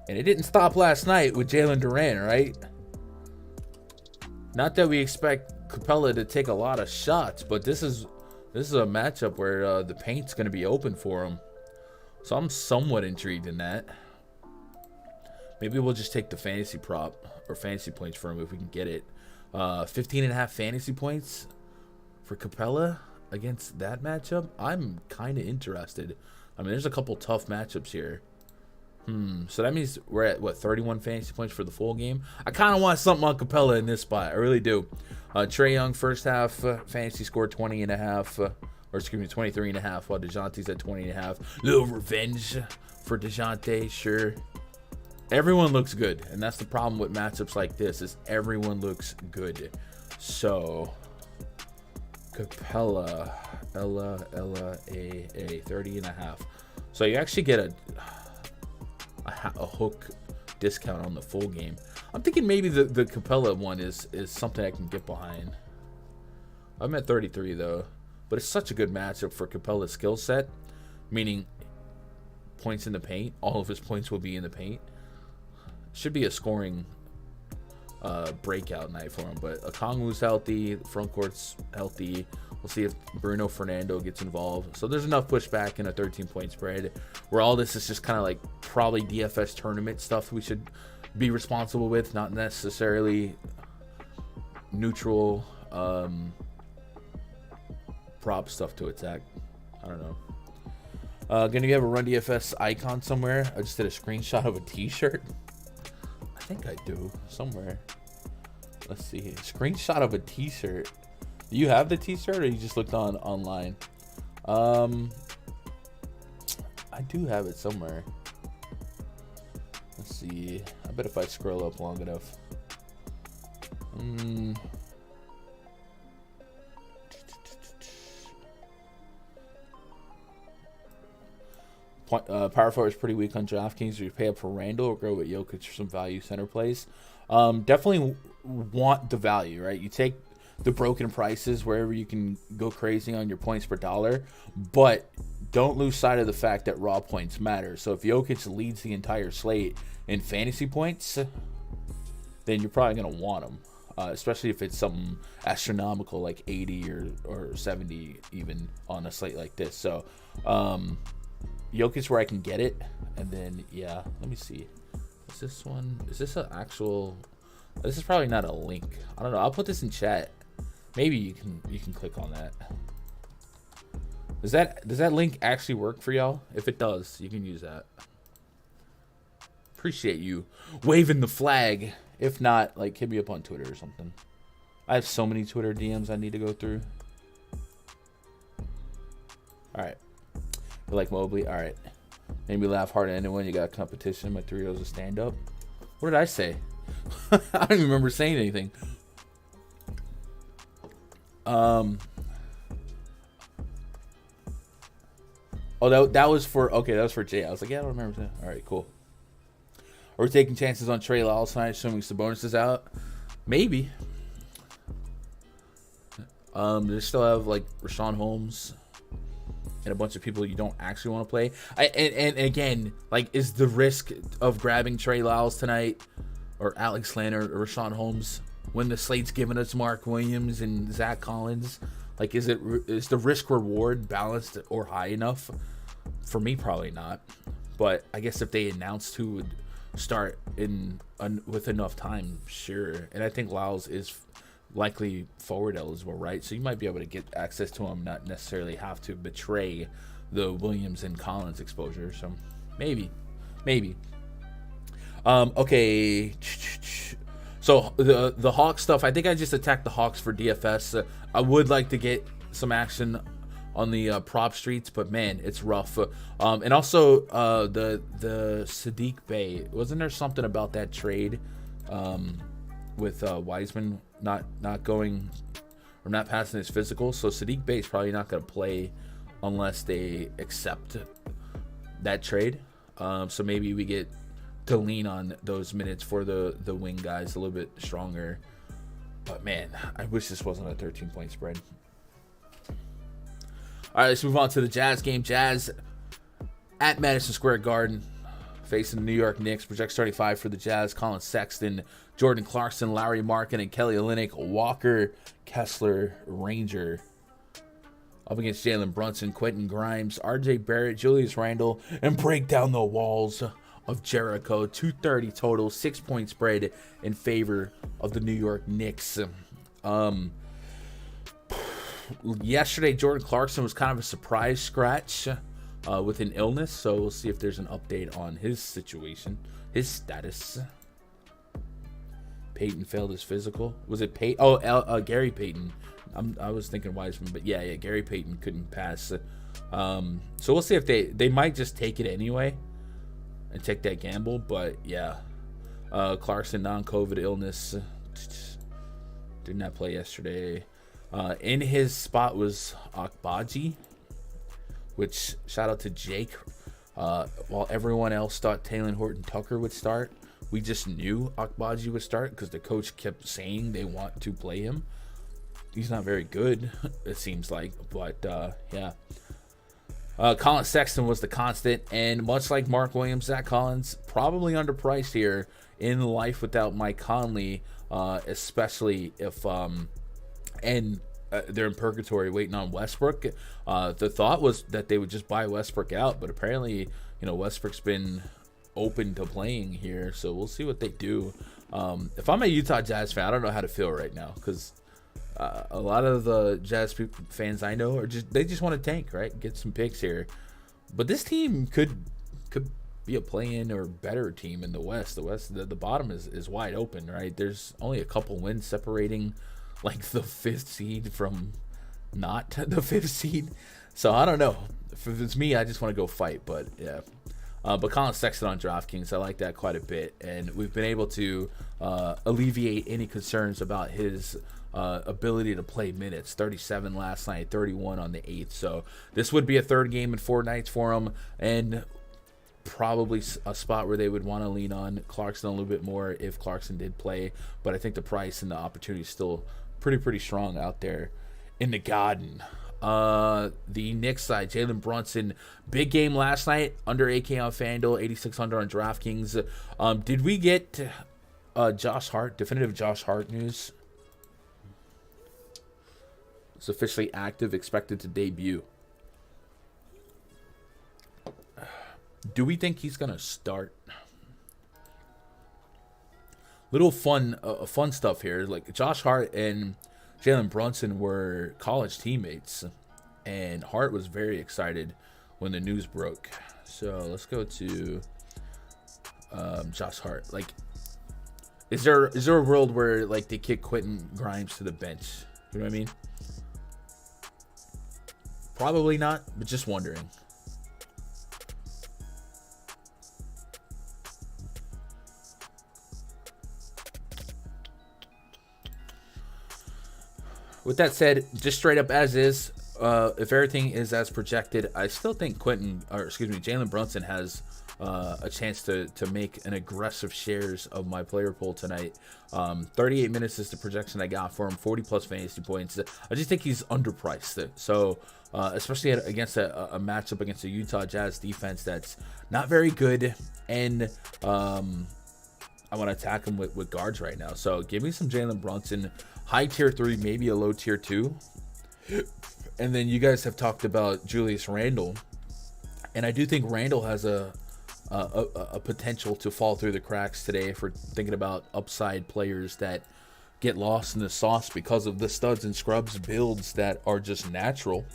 and it didn't stop last night with Jalen Duren, right? Not that we expect Capella to take a lot of shots, but this is a matchup where the paint's going to be open for him. So I'm somewhat intrigued in that. Maybe we'll just take the fantasy prop or fantasy points for him if we can get it. 15.5 fantasy points for Capella against that matchup. I'm kind of interested. I mean, there's a couple tough matchups here. So that means we're at, what, 31 fantasy points for the full game? I kind of want something on Capella in this spot. I really do. Trae Young, first half, fantasy score 20.5. Or excuse me, 23.5, while DeJounte's at 20.5. Little revenge for DeJounte, sure. Everyone looks good, and that's the problem with matchups like this, is everyone looks good. So, Capella, Ella, A, 30.5. So you actually get a hook discount on the full game. I'm thinking maybe the Capella one is something I can get behind. I'm at 33 though, but it's such a good matchup for Capella's skill set, meaning points in the paint. All of his points will be in the paint. Should be a scoring breakout night for him, but Okongwu's healthy, the front court's healthy. We'll see if Bruno Fernando gets involved. So there's enough pushback in a 13-point spread where all this is just kind of like probably DFS tournament stuff we should be responsible with, not necessarily neutral prop stuff to attack. I don't know. Gonna have a Run DFS icon somewhere. I just did a screenshot of a t-shirt. I think I do somewhere. Let's see. Screenshot of a t-shirt. Do you have the t-shirt or you just looked online? I do have it somewhere. Let's see. I bet if I scroll up long enough. Power forward is pretty weak on DraftKings. You pay up for Randall or go with Jokic for some value center plays. Definitely want the value, right? You take the broken prices wherever you can go crazy on your points per dollar, but don't lose sight of the fact that raw points matter. So if Jokic leads the entire slate in fantasy points, then you're probably going to want him, especially if it's something astronomical like 80 or 70 even on a slate like this. So Jokic where I can get it, and then yeah, let me see. Is this one? Is this an actual? This is probably not a link. I don't know. I'll put this in chat. Maybe you can click on that. Does that link actually work for y'all? If it does, you can use that. Appreciate you waving the flag. If not, like, hit me up on Twitter or something. I have so many Twitter DMs I need to go through. All right. You like Mobley? All right. Made me laugh harder than anyone. You got competition. My 3 rows of stand up. What did I say? I don't even remember saying anything. Oh, that was for, okay, that was for Jay. I was like, yeah, I don't remember that. All right, cool. Are we taking chances on Trey Lyles tonight, assuming Sabonis is out? Maybe. They still have like Rashawn Holmes and a bunch of people you don't actually want to play. And again, like, is the risk of grabbing Trey Lyles tonight or Alex Len or Rashawn Holmes when the slate's giving us Mark Williams and Zach Collins? Like, is the risk reward balanced or high enough? For me, probably not. But I guess if they announced who would start with enough time, sure. And I think Lyles is likely forward eligible, right? So you might be able to get access to him, not necessarily have to betray the Williams and Collins exposure. So Maybe. Okay. So the Hawks stuff, I think I just attacked the Hawks for DFS. I would like to get some action on the prop streets, but man, it's rough. And also the Sadiq Bey, wasn't there something about that trade with Wiseman not going or not passing his physical? So Sadiq Bey is probably not going to play unless they accept that trade. So maybe we get to lean on those minutes for the wing guys a little bit stronger. But man, I wish this wasn't a 13-point spread. All right, let's move on to the Jazz game. Jazz at Madison Square Garden facing the New York Knicks. Project 35 for the Jazz. Colin Sexton, Jordan Clarkson, Larry Markin, and Kelly Olynyk. Walker, Kessler, Ranger. Up against Jalen Brunson, Quentin Grimes, RJ Barrett, Julius Randle, and break down the walls of Jericho. 230 total, 6-point spread in favor of the New York Knicks. Yesterday, Jordan Clarkson was kind of a surprise scratch with an illness, so we'll see if there's an update on his situation, his status. Peyton failed his physical. Was it Peyton? Oh, Gary Payton. I was thinking Wiseman, but yeah, Gary Payton couldn't pass. So we'll see if they might just take it anyway and take that gamble. But yeah, Clarkson non-COVID illness, did not play yesterday. In his spot was Akbaji, which shout out to Jake. While everyone else thought Talen Horton-Tucker would start, we just knew Akbaji would start because the coach kept saying they want to play him. He's not very good, it seems like, but yeah. Colin Sexton was the constant, and much like Mark Williams, Zach Collins probably underpriced here in life without Mike Conley, especially if they're in purgatory waiting on Westbrook. The thought was that they would just buy Westbrook out, but apparently, Westbrook's been open to playing here, so we'll see what they do. If I'm a Utah Jazz fan, I don't know how to feel right now because a lot of the Jazz fans I know they just want to tank, right? Get some picks here, but this team could be a play-in or better team in the West. The bottom is wide open, right? There's only a couple wins separating like the 5th seed from not the 5th seed. So I don't know. If it's me, I just want to go fight. But yeah. But Colin Sexton on DraftKings, I like that quite a bit. And we've been able to alleviate any concerns about his ability to play minutes. 37 last night, 31 on the 8th. So this would be a third game in 4 nights for him. And probably a spot where they would want to lean on Clarkson a little bit more if Clarkson did play. But I think the price and the opportunity is still pretty strong out there in the Garden. The Knicks side, Jalen Brunson, big game last night, under 8K on FanDuel, 8,600 on DraftKings. Did we get definitive Josh Hart news? It's officially active, expected to debut. Do we think he's gonna start? Little fun stuff here. Like Josh Hart and Jalen Brunson were college teammates, and Hart was very excited when the news broke. So let's go to Josh Hart. Like, is there a world where like they kick Quentin Grimes to the bench? You know what I mean? Probably not, but just wondering. With that said, just straight up as is, if everything is as projected, I still think Jalen Brunson has a chance to make an aggressive shares of my player pool tonight. 38 minutes is the projection I got for him, 40 plus fantasy points. I just think he's underpriced. So, especially against a matchup against a Utah Jazz defense that's not very good, and I want to attack him with guards right now. So give me some Jalen Brunson. High tier 3, maybe a low tier 2. And then you guys have talked about Julius Randle. And I do think Randle has a potential to fall through the cracks today if we're thinking about upside players that get lost in the sauce because of the studs and scrubs builds that are just natural.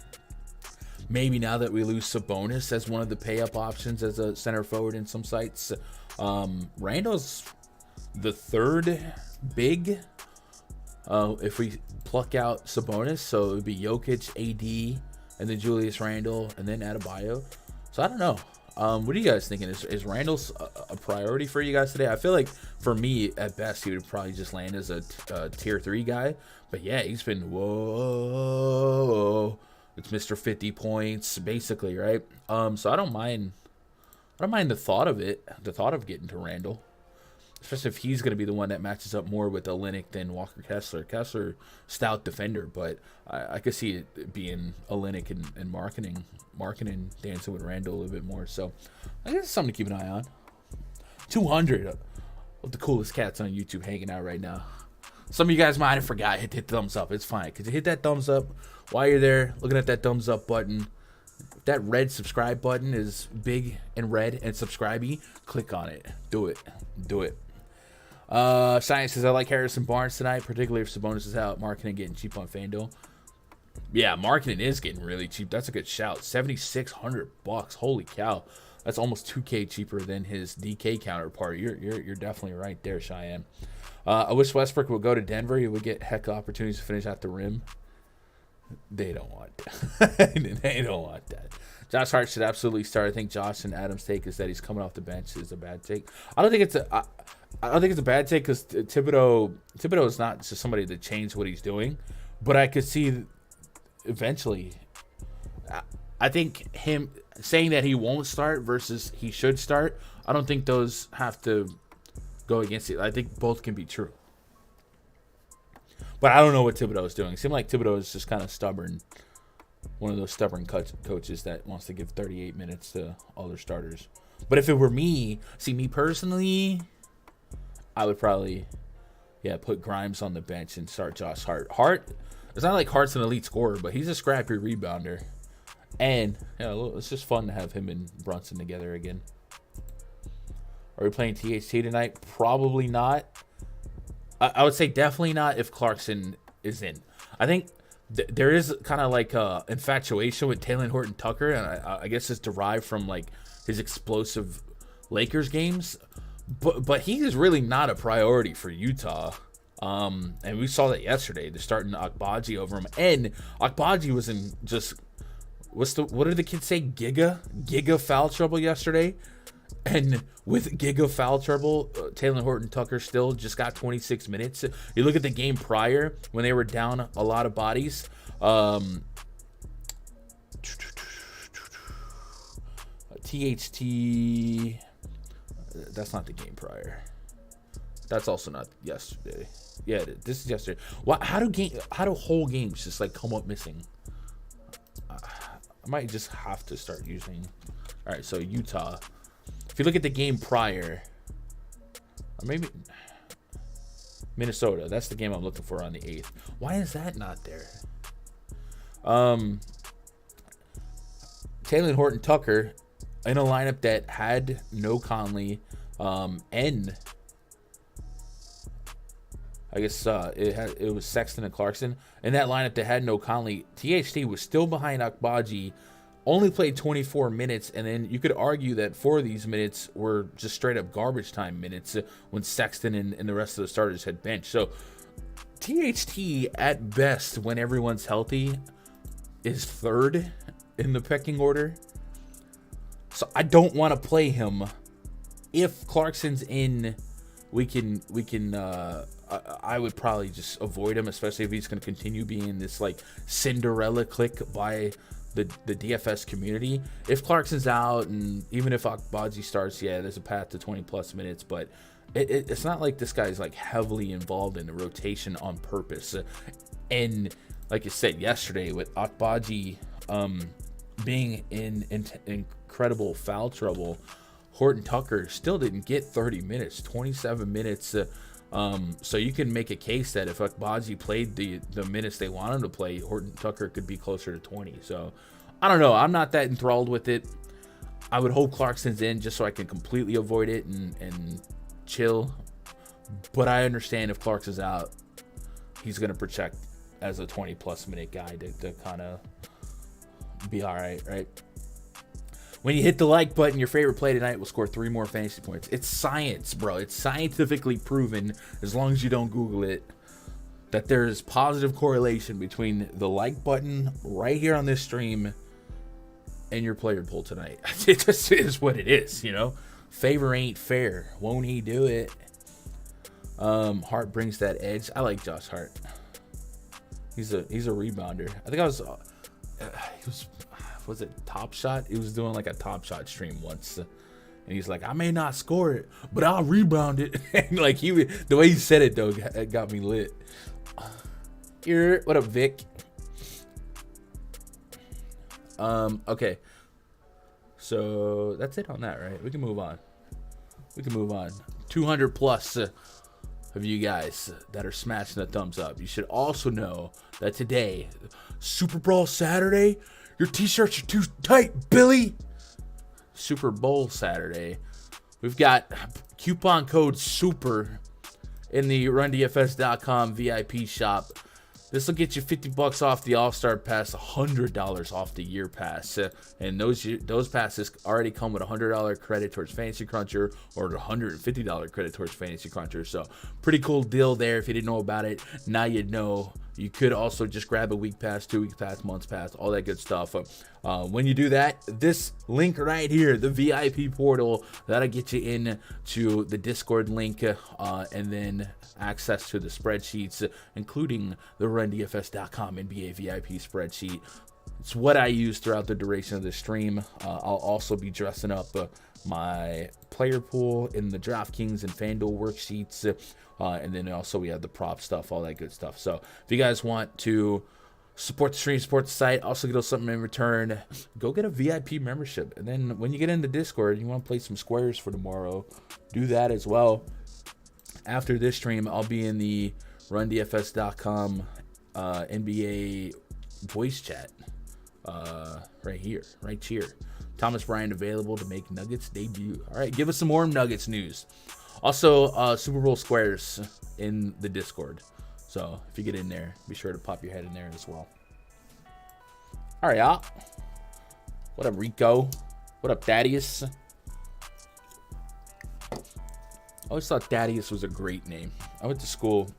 Maybe now that we lose Sabonis as one of the pay-up options as a center forward in some sites. Randall's the third big if we pluck out Sabonis. So it would be Jokic, AD, and then Julius Randle, and then Adebayo. So I don't know. What are you guys thinking? Is Randall a priority for you guys today? I feel like for me, at best, he would probably just land as a tier 3 guy. But yeah, he's been whoa. It's Mr. 50 points, basically, right? So I don't mind the thought of it, the thought of getting to Randall, especially if he's going to be the one that matches up more with Olynyk than Walker Kessler. Kessler, stout defender, but I could see it being Olynyk and marketing dancing with Randall a little bit more. So I guess it's something to keep an eye on. 200 of the coolest cats on YouTube hanging out right now. Some of you guys might have forgot, hit the thumbs up. It's fine. Could you hit that thumbs up while you're there looking at that thumbs up button? If that red subscribe button is big and red and subscribe-y, click on it. Do it. Science says, I like Harrison Barnes tonight, particularly if Sabonis is out. Marketing getting cheap on FanDuel. Yeah, marketing is getting really cheap. That's a good shout. $7,600. Holy cow. That's almost $2K cheaper than his DK counterpart. You're definitely right there, Cheyenne. I wish Westbrook would go to Denver. He would get heck opportunities to finish at the rim. They don't want that. They don't want that. Josh Hart should absolutely start. I think Josh and Adam's take is that he's coming off the bench is a bad take. I don't think it's a bad take because Thibodeau is not just somebody to change what he's doing, but I could see eventually. I think him saying that he won't start versus he should start, I don't think those have to go against it. I think both can be true. But I don't know what Thibodeau is doing. It seems like Thibodeau is just kind of stubborn. One of those stubborn coaches that wants to give 38 minutes to all their starters. But if it were me personally, I would probably, put Grimes on the bench and start Josh Hart. Hart, it's not like Hart's an elite scorer, but he's a scrappy rebounder. And it's just fun to have him and Brunson together again. Are we playing THT tonight? Probably not. I would say definitely not if Clarkson is in. I think there is kind of like infatuation with Talen Horton-Tucker, and I guess it's derived from like his explosive Lakers games. But he is really not a priority for Utah. And we saw that yesterday. They're starting Agbaji over him, and Agbaji was in just what did the kids say? Giga foul trouble yesterday. And with giga foul trouble, Talen Horton-Tucker still just got 26 minutes. You look at the game prior when they were down a lot of bodies. THT. That's not the game prior. That's also not yesterday. Yeah, this is yesterday. How do whole games just like come up missing? I might just have to start using. All right, so Utah. If you look at the game prior, or maybe Minnesota, that's the game I'm looking for on the 8th. Why is that not there? Talen Horton-Tucker in a lineup that had no Conley, and I guess it was Sexton and Clarkson. In that lineup that had no Conley, THT was still behind Agbaji. Only played 24 minutes, and then you could argue that 4 of these minutes were just straight up garbage time minutes when Sexton and the rest of the starters had bench. So THT at best, when everyone's healthy, is 3rd in the pecking order. So I don't want to play him. If Clarkson's in, I would probably just avoid him, especially if he's going to continue being this like Cinderella clique by the DFS community. If Clarkson's out, and even if Agbaji starts, there's a path to 20 plus minutes, but it's not like this guy's like heavily involved in the rotation on purpose. And like I said yesterday, with Agbaji being in incredible foul trouble, Horton-Tucker still didn't get 30 minutes, 27 minutes. So you can make a case that if Agbaji played the minutes they want him to play, Horton-Tucker could be closer to 20. So I don't know. I'm not that enthralled with it. I would hope Clarkson's in just so I can completely avoid it and chill. But I understand if Clarkson's out, he's going to project as a 20-plus minute guy to kind of be all right, right? When you hit the like button, your favorite play tonight will score 3 more fantasy points. It's science, bro. It's scientifically proven, as long as you don't Google it, that there is positive correlation between the like button right here on this stream and your player pool tonight. It just is what it is, you know? Favor ain't fair. Won't he do it? Hart brings that edge. I like Josh Hart. He's a rebounder. I think was it Top Shot? He was doing like a Top Shot stream once. And he's like, I may not score it, but I'll rebound it. And like the way he said it though, it got me lit. Here, what up, Vic? Okay. So that's it on that, right? We can move on. 200 plus of you guys that are smashing the thumbs up. You should also know that today, Super Bowl Saturday, your t-shirts are too tight, Billy. Super Bowl Saturday. We've got coupon code SUPER in the RunDFS.com VIP shop. This will get you $50 off the All-Star Pass, $100 off the Year Pass. And those passes already come with a $100 credit towards Fantasy Cruncher or a $150 credit towards Fantasy Cruncher. So pretty cool deal there. If you didn't know about it, now you know. You could also just grab a week pass, 2 week pass, months pass, all that good stuff. When you do that, this link right here, the VIP portal, that'll get you into the Discord link and then access to the spreadsheets, including the RunDFS.com NBA VIP spreadsheet. It's what I use throughout the duration of the stream. I'll also be dressing up my player pool in the DraftKings and FanDuel worksheets. And then also we have the prop stuff, all that good stuff. So if you guys want to support the stream, support the site, also get us something in return, go get a VIP membership. And then when you get into Discord, you want to play some squares for tomorrow, do that as well. After this stream, I'll be in the RunDFS.com NBA voice chat right here. Thomas Bryant available to make Nuggets debut. All right, give us some more Nuggets news. Also, Super Bowl squares in the Discord. So if you get in there, be sure to pop your head in there as well. All right, y'all. What up, Rico? What up, Thaddeus? I always thought Thaddeus was a great name. I went to school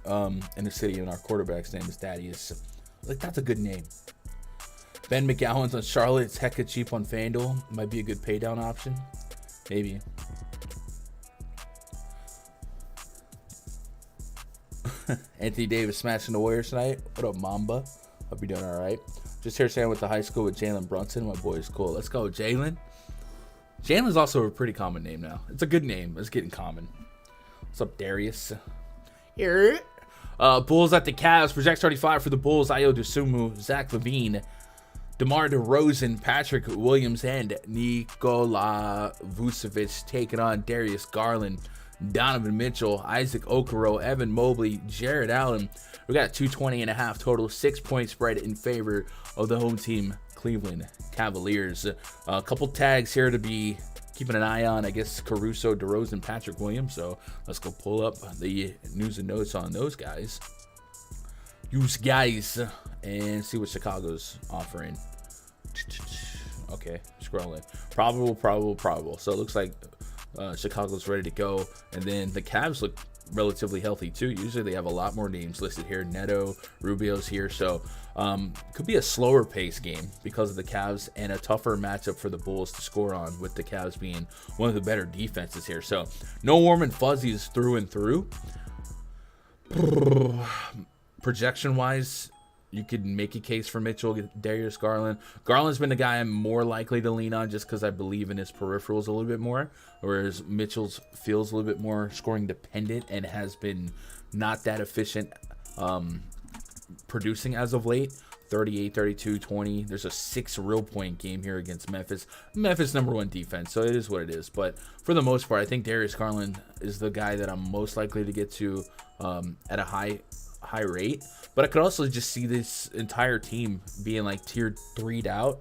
in the city, and our quarterback's name is Thaddeus. Like, that's a good name. Ben McGowan's on Charlotte. It's hecka cheap on FanDuel. Might be a good pay down option. Maybe. Anthony Davis smashing the Warriors tonight. What up, Mamba? Hope you're doing all right. Just here saying with the high school with Jalen Brunson. My boy is cool. Let's go, Jalen. Jalen's also a pretty common name now. It's a good name. It's getting common. What's up, Darius? Here. Bulls at the Cavs. Project 35 for the Bulls. Ayo Dosunmu, Zach LaVine, DeMar DeRozan, Patrick Williams, and Nikola Vucevic taking on Darius Garland, Donovan Mitchell, Isaac Okoro, Evan Mobley, Jared Allen. We got 220.5 total, 6-point spread in favor of the home team, Cleveland Cavaliers. A couple tags here to be keeping an eye on, I guess, Caruso, DeRozan, Patrick Williams. So let's go pull up the news and notes on those guys. And see what Chicago's offering. Okay, scrolling. Probable. So it looks like Chicago's ready to go. And then the Cavs look relatively healthy too. Usually they have a lot more names listed here. Neto, Rubio's here. So could be a slower pace game because of the Cavs and a tougher matchup for the Bulls to score on, with the Cavs being one of the better defenses here. So no warm and fuzzies through and through. Projection wise, you could make a case for Mitchell, Darius Garland. Garland's been the guy I'm more likely to lean on just because I believe in his peripherals a little bit more, whereas Mitchell's feels a little bit more scoring dependent and has been not that efficient producing as of late. 38, 32, 20. There's a 6 real point game here against Memphis. Memphis number 1 defense, so it is what it is. But for the most part, I think Darius Garland is the guy that I'm most likely to get to at a high rate. But I could also just see this entire team being like tier 3'd out.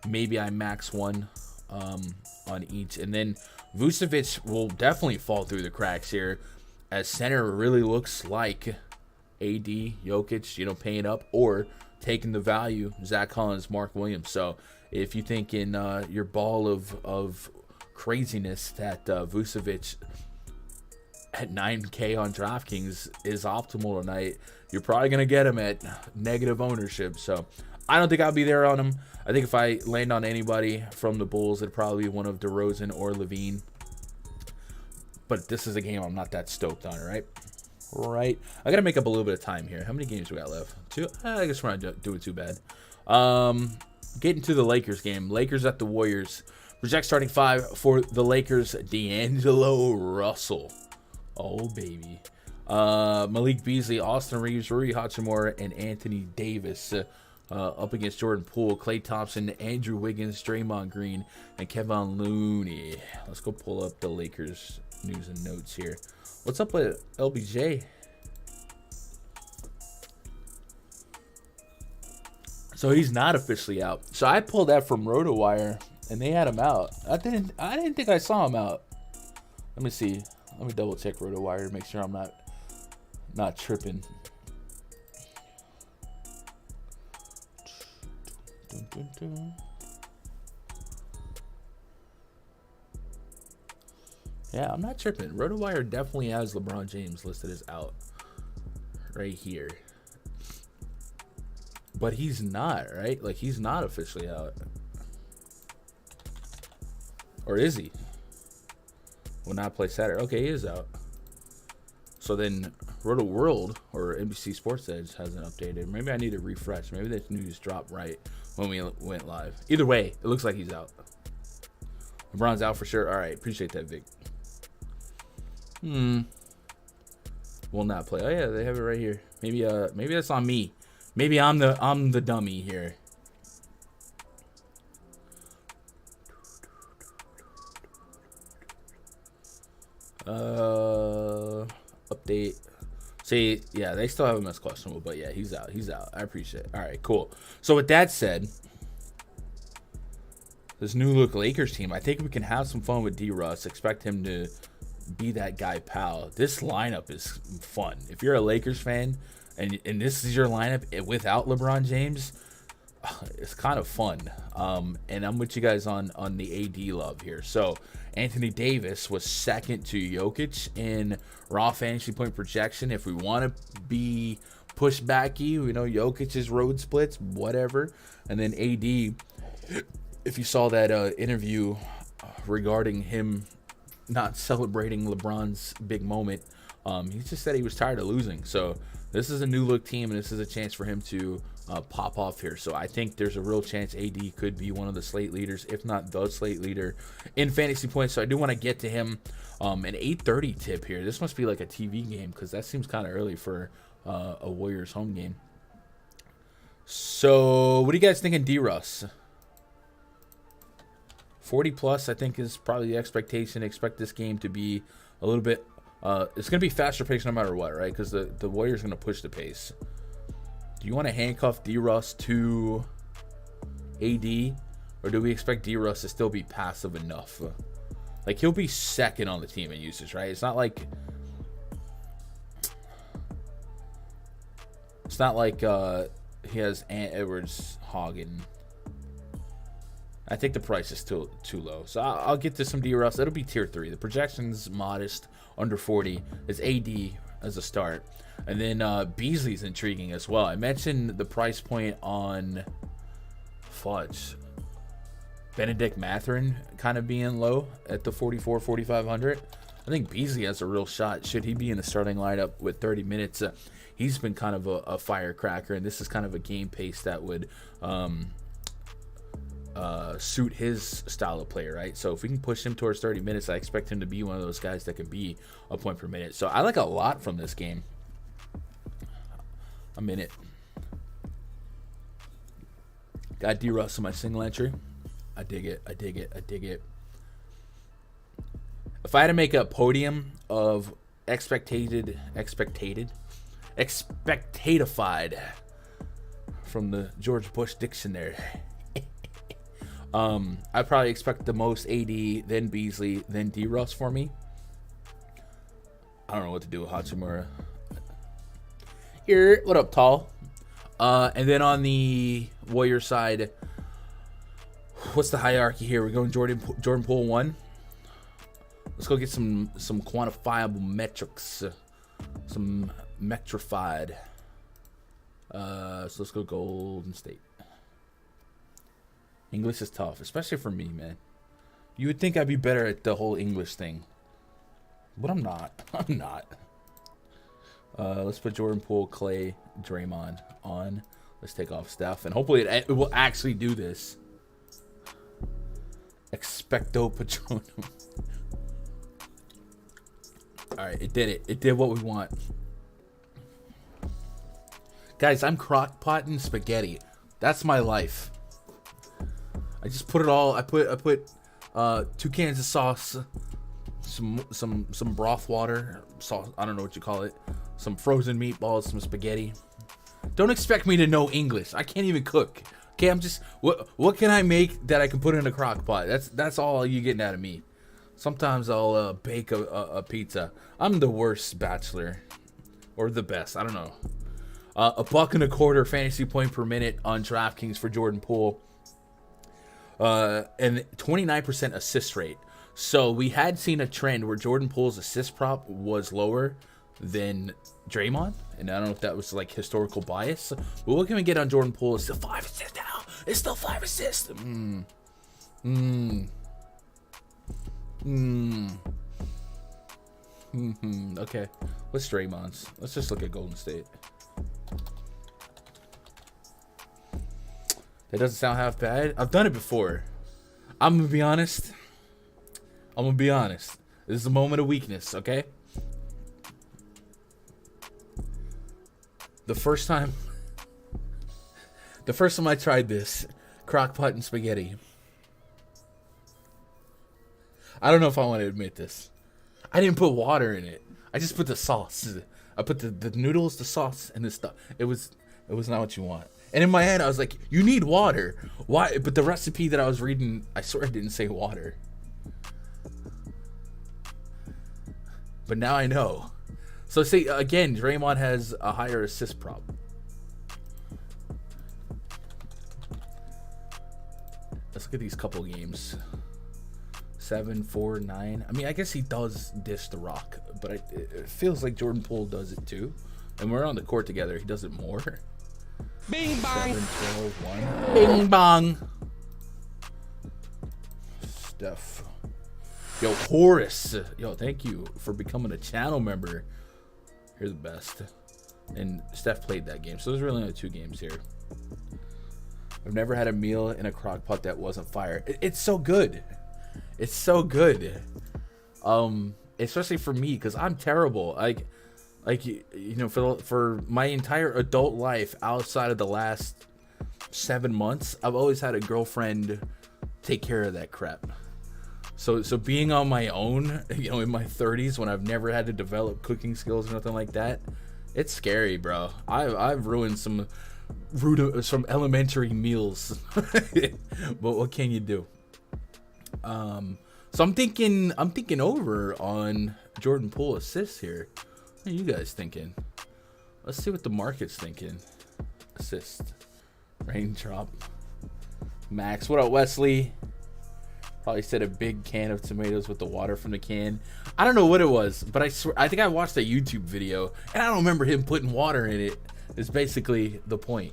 Maybe I max 1 on each. And then Vucevic will definitely fall through the cracks here, as center really looks like AD, Jokic, paying up, or taking the value, Zach Collins, Mark Williams. So if you think in your ball of craziness that Vucevic at 9K on DraftKings is optimal tonight, you're probably going to get him at negative ownership. So I don't think I'll be there on him. I think if I land on anybody from the Bulls, it'd probably be one of DeRozan or Levine. But this is a game I'm not that stoked on, right? Right. I got to make up a little bit of time here. How many games we got left? 2? I guess we're not doing too bad. Getting to the Lakers game. Lakers at the Warriors. Project starting 5 for the Lakers. D'Angelo Russell. Oh, baby. Malik Beasley, Austin Reeves, Rui Hachimura, and Anthony Davis up against Jordan Poole, Klay Thompson, Andrew Wiggins, Draymond Green, and Kevin Looney. Let's go pull up the Lakers news and notes here. What's up with LBJ? So he's not officially out. So I pulled that from RotoWire, and they had him out. I didn't think I saw him out. Let me see. Let me double check RotoWire to make sure I'm not tripping. Yeah, I'm not tripping. RotoWire definitely has LeBron James listed as out right here. But he's not, right? Like, he's not officially out. Or is he? Will not play Saturday. Okay, he is out. So then Roto World or NBC Sports Edge hasn't updated. Maybe I need to refresh. Maybe this news dropped right when we went live. Either way, it looks like he's out. LeBron's out for sure. All right, appreciate that, Vic. Will not play. Oh yeah, they have it right here. Maybe that's on me. Maybe I'm the dummy here. Update. See, yeah, they still have him as questionable, but yeah, he's out. He's out. I appreciate it. All right, cool. So with that said, this new look Lakers team, I think we can have some fun with D-Russ. Expect him to be that guy, pal. This lineup is fun. If you're a Lakers fan and this is your lineup without LeBron James, it's kind of fun. And I'm with you guys on the AD love here. So Anthony Davis was second to Jokic in raw fantasy point projection. If we want to be pushbacky, Jokic's road splits, whatever. And then AD, if you saw that interview regarding him not celebrating LeBron's big moment, he just said he was tired of losing. So this is a new look team, and this is a chance for him to pop off here. So I think there's a real chance AD could be one of the slate leaders, if not the slate leader in fantasy points. So I do want to get to him. An 8:30 tip here. This must be like a TV game because that seems kind of early for a Warriors home game. So what do you guys think in D-Russ? 40 plus, I think, is probably the expectation. Expect this game to be a little bit. It's going to be faster pace no matter what, right? Because the Warriors are going to push the pace. Do you want to handcuff D-Russ to AD, or do we expect D-Russ to still be passive enough? Like, he'll be second on the team in usage, right? It's not like he has Ant Edwards hogging. I think the price is too low. So I'll get to some D-Russ. It'll be tier 3. The projection's modest, under 40. It's AD as a start. And then Beasley's intriguing as well. I mentioned the price point on Benedict Mathurin kind of being low at the 4,500. I think Beasley has a real shot. Should he be in the starting lineup with 30 minutes? He's been kind of a firecracker, and this is kind of a game pace that would suit his style of play, right? So if we can push him towards 30 minutes, I expect him to be one of those guys that can be a point per minute. So I like a lot from this game. I'm in it. Got D-Russ in my single entry. I dig it. If I had to make a podium of expectatified from the George Bush dictionary, I probably expect the most AD, then Beasley, then D-Russ for me. I don't know what to do with Hachimura. Here, what up, Tall? And then on the Warrior side, what's the hierarchy here? We're going Jordan Poole 1. Let's go get some quantifiable metrics, some metrified. So let's go Golden State. English is tough, especially for me, man. You would think I'd be better at the whole English thing, but I'm not. I'm not. Let's put Jordan Poole, Clay, Draymond on. Let's take off Steph, and hopefully it will actually do this. Expecto Patronum. All right, it did it. It did what we want. Guys, I'm crock-potting spaghetti. That's my life. I just put it all. I put 2 cans of sauce, some broth water, sauce. I don't know what you call it. Some frozen meatballs, some spaghetti. Don't expect me to know English. I can't even cook. Okay, I'm just what can I make that I can put in a crock pot? That's all you getting out of me. Sometimes I'll bake a pizza. I'm the worst bachelor, or the best. I don't know. $1.25 fantasy point per minute on DraftKings for Jordan Poole, and 29% assist rate. So we had seen a trend where Jordan Poole's assist prop was lower than Draymond, and I don't know if that was like historical bias. But what can we get on Jordan Poole? It's still 5 assists now. It's still 5 assists. Okay, what's Draymond's? Let's just look at Golden State. That doesn't sound half bad. I've done it before. I'm gonna be honest. This is a moment of weakness, okay? The first time I tried this, crockpot and spaghetti. I don't know if I want to admit this. I didn't put water in it. I just put the sauce. I put the noodles, the sauce, and this stuff. It was not what you want. And in my head, I was like, you need water. Why? But the recipe that I was reading, I swear it didn't say water. But now I know. So see, again, Draymond has a higher assist prop. Let's look at these couple games. 7, 4, 9. I mean, I guess he does dish the rock, but it feels like Jordan Poole does it too. And we're on the court together. He does it more. Bing bang. 7, 12, 1. Bing bong. Steph. Yo, Horace. Yo, thank you for becoming a channel member. You're the best. And Steph played that game, so there's really only 2 games here. I've never had a meal in a crock pot that wasn't fire. It's so good. It's so good. Especially for me, because I'm terrible. Like you know, for my entire adult life, outside of the last 7 months, I've always had a girlfriend take care of that crap. So being on my own, you know, in my 30s, when I've never had to develop cooking skills or nothing like that, it's scary, bro. I've ruined some elementary meals. But what can you do? So I'm thinking over on Jordan Poole assists here. What are you guys thinking? Let's see what the market's thinking. Assist. Raindrop. Max. What up, Wesley? Probably said a big can of tomatoes with the water from the can. I don't know what it was, but I think I watched a YouTube video, and I don't remember him putting water in it. Is basically the point.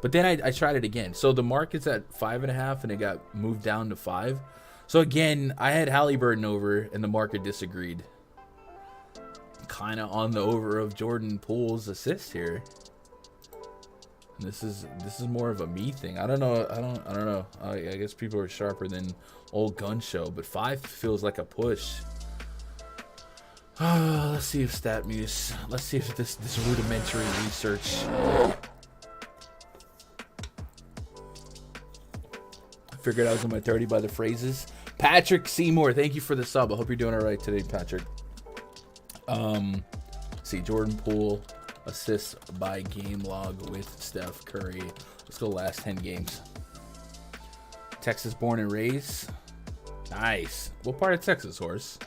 But then I tried it again. So the market's at 5.5, and it got moved down to 5. So again, I had Halliburton over, and the market disagreed. Kind of on the over of Jordan Poole's assist here. And this is more of a me thing. I don't know. I don't know. I guess people are sharper than old gun show, but 5 feels like a push. Let's see if StatMuse. Let's see if this rudimentary research. I figured I was in my 30 by the phrases. Patrick Seymour, thank you for the sub. I hope you're doing all right today, Patrick. See, Jordan Poole assists by game log with Steph Curry. Let's go last 10 games. Texas born and raised. Nice. What part of Texas, Horse?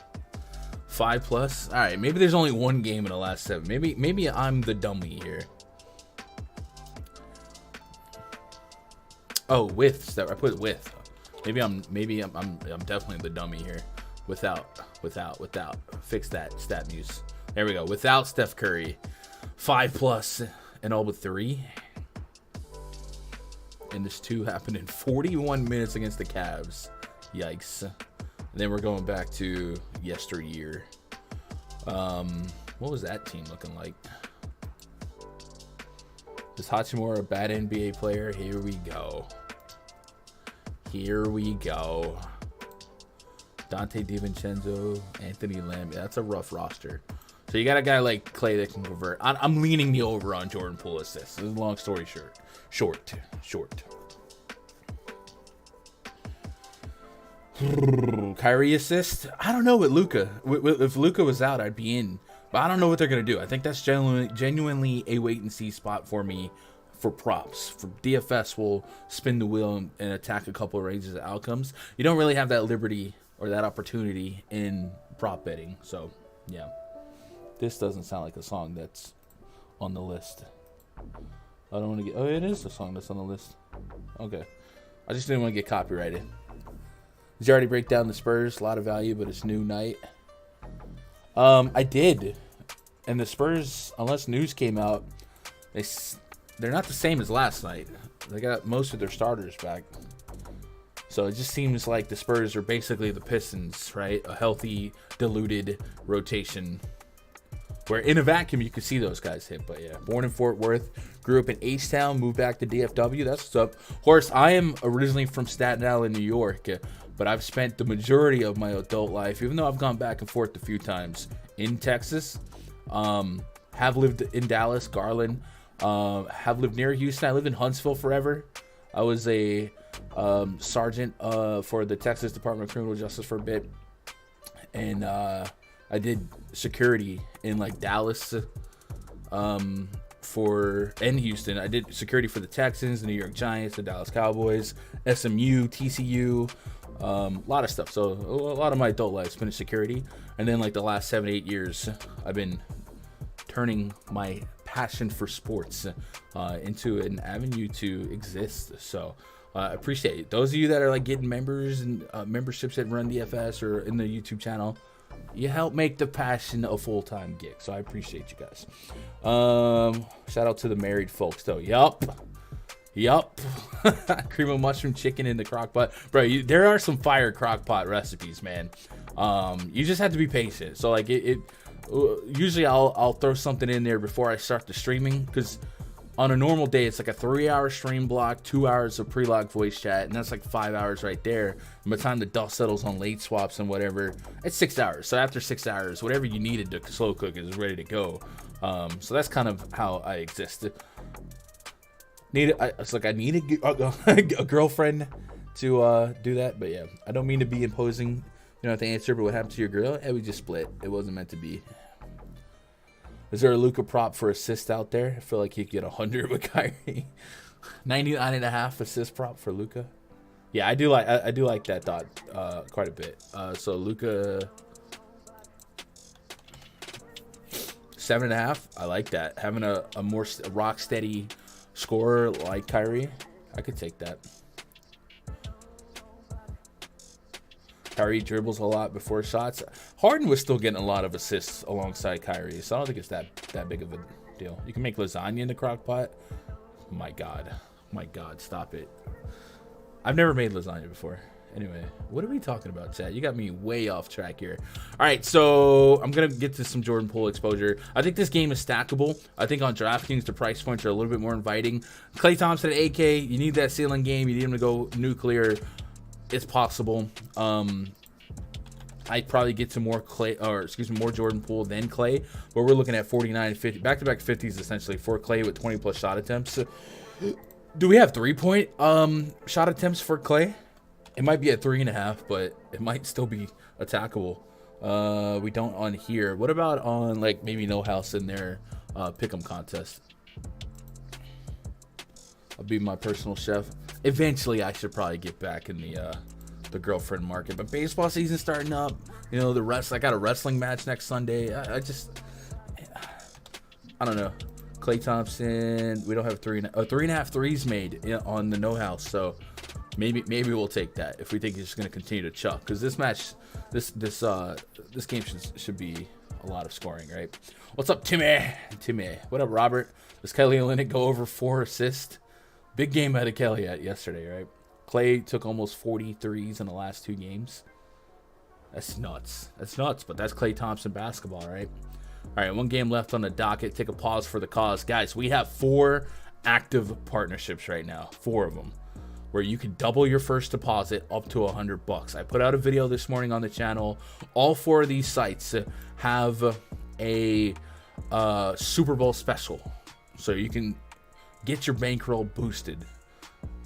5+. All right, maybe there's only one game in the last 7. Maybe I'm the dummy here. Oh, with I put with. Maybe I'm definitely the dummy here. Without. Fix that stat muse. There we go. Without Steph Curry, 5+ and all but 3. And this 2 happened in 41 minutes against the Cavs. Yikes. And then we're going back to yesteryear. What was that team looking like? Is Hachimura a bad NBA player? Here we go. Dante DiVincenzo, Anthony Lamb. That's a rough roster. So you got a guy like Clay that can convert. I'm leaning the over on Jordan Poole assists. This is a long story short. Kyrie assist? I don't know with Luka. If Luka was out, I'd be in. But I don't know what they're going to do. I think that's genuinely a wait-and-see spot for me for props. For DFS, we'll spin the wheel and attack a couple of ranges of outcomes. You don't really have that liberty or that opportunity in prop betting. So, yeah. This doesn't sound like a song that's on the list. I don't want to get... Oh, it is the song that's on the list. Okay. I just didn't want to get copyrighted. Did you already break down the Spurs? A lot of value, but it's new night. I did. And the Spurs, unless news came out, they're not the same as last night. They got most of their starters back. So it just seems like the Spurs are basically the Pistons, right? A healthy, diluted rotation. Where in a vacuum, you could see those guys hit. But yeah, born in Fort Worth, grew up in H-Town, moved back to DFW. That's what's up. Horace, I am originally from Staten Island, New York. But I've spent the majority of my adult life, even though I've gone back and forth a few times, in Texas. Have lived in Dallas, Garland. Have lived near Houston. I lived in Huntsville forever. I was a sergeant for the Texas Department of Criminal Justice for a bit. And I did security in like Dallas and Houston. I did security for the Texans, the New York Giants, the Dallas Cowboys, SMU, TCU, a lot of stuff. So a lot of my adult life spent in security. And then like the last 7-8 years, I've been turning my passion for sports into an avenue to exist. So I appreciate it. Those of you that are like getting members and memberships at Run DFS or in the YouTube channel, you help make the passion a full-time gig. So I appreciate you guys. Shout out to the married folks though. Yup. Cream of mushroom chicken in the crock pot. Bro, there are some fire crock pot recipes, man. You just have to be patient. So like usually I'll throw something in there before I start the streaming, because on a normal day it's like a 3-hour stream block, 2 hours of pre-log voice chat, and that's like 5 hours right there. And by the time the dust settles on late swaps and whatever, it's 6 hours. So after 6 hours, whatever you needed to slow cook is ready to go. So that's kind of how I exist. It's like I need a girlfriend to do that, but yeah, I don't mean to be imposing. You don't have to answer, but what happened to your girl? Yeah, we just split. It wasn't meant to be. Is there a Luka prop for assist out there? I feel like he'd get 100 with Kyrie. 99.5 assist prop for Luka. Yeah, I do like that dot quite a bit. So Luka 7.5. I like that. Having a more rock steady scorer like Kyrie, I could take that. Kyrie dribbles a lot before shots. Harden was still getting a lot of assists alongside Kyrie, so I don't think it's that big of a deal. You can make lasagna in the crock pot. My God, stop it. I've never made lasagna before. Anyway, what are we talking about, chat? You got me way off track here. All right, so I'm going to get to some Jordan Poole exposure. I think this game is stackable. I think on DraftKings, the price points are a little bit more inviting. Klay Thompson at 8K, you need that ceiling game. You need him to go nuclear. It's possible. I'd probably get to more Jordan Poole than Klay, but we're looking at 49 and 50, back-to-back 50s essentially for Klay with 20+ shot attempts. Do we have 3-point shot attempts for Klay? It might be at 3.5, but it might still be attackable. We don't on here. What about on like maybe No House in their pick'em contest? I'll be my personal chef. Eventually, I should probably get back in the the girlfriend market. But baseball season starting up. I got a wrestling match next Sunday. I don't know. Klay Thompson, we don't have 3.5 threes made on the no house, so maybe we'll take that if we think he's just going to continue to chuck. Because this match, this game should be a lot of scoring, right? What's up, Timmy? What up, Robert? Does Kelly Olynyk go over 4 assists? Big game out of Kelly yesterday, right? Klay took almost 40 threes in the last 2 games. That's nuts. But that's Klay Thompson basketball, right? All right, 1 game left on the docket. Take a pause for the cause. Guys, we have 4 active partnerships right now, 4 of them, where you can double your first deposit up to $100. I put out a video this morning on the channel. All 4 of these sites have a Super Bowl special, so you can get your bankroll boosted.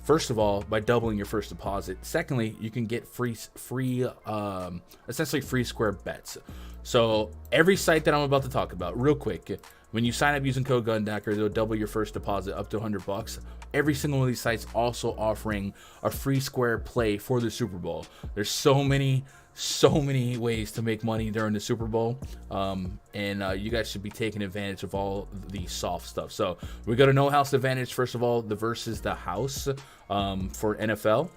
First of all, by doubling your first deposit. Secondly, you can get essentially free square bets. So every site that I'm about to talk about, real quick, when you sign up using code GUNDACKER, they'll double your first deposit up to $100. Every single one of these sites also offering a free square play for the Super Bowl. There's so many ways to make money during the Super Bowl, and you guys should be taking advantage of all the soft stuff. So we got a no house advantage. First of all, the versus the house for NFL.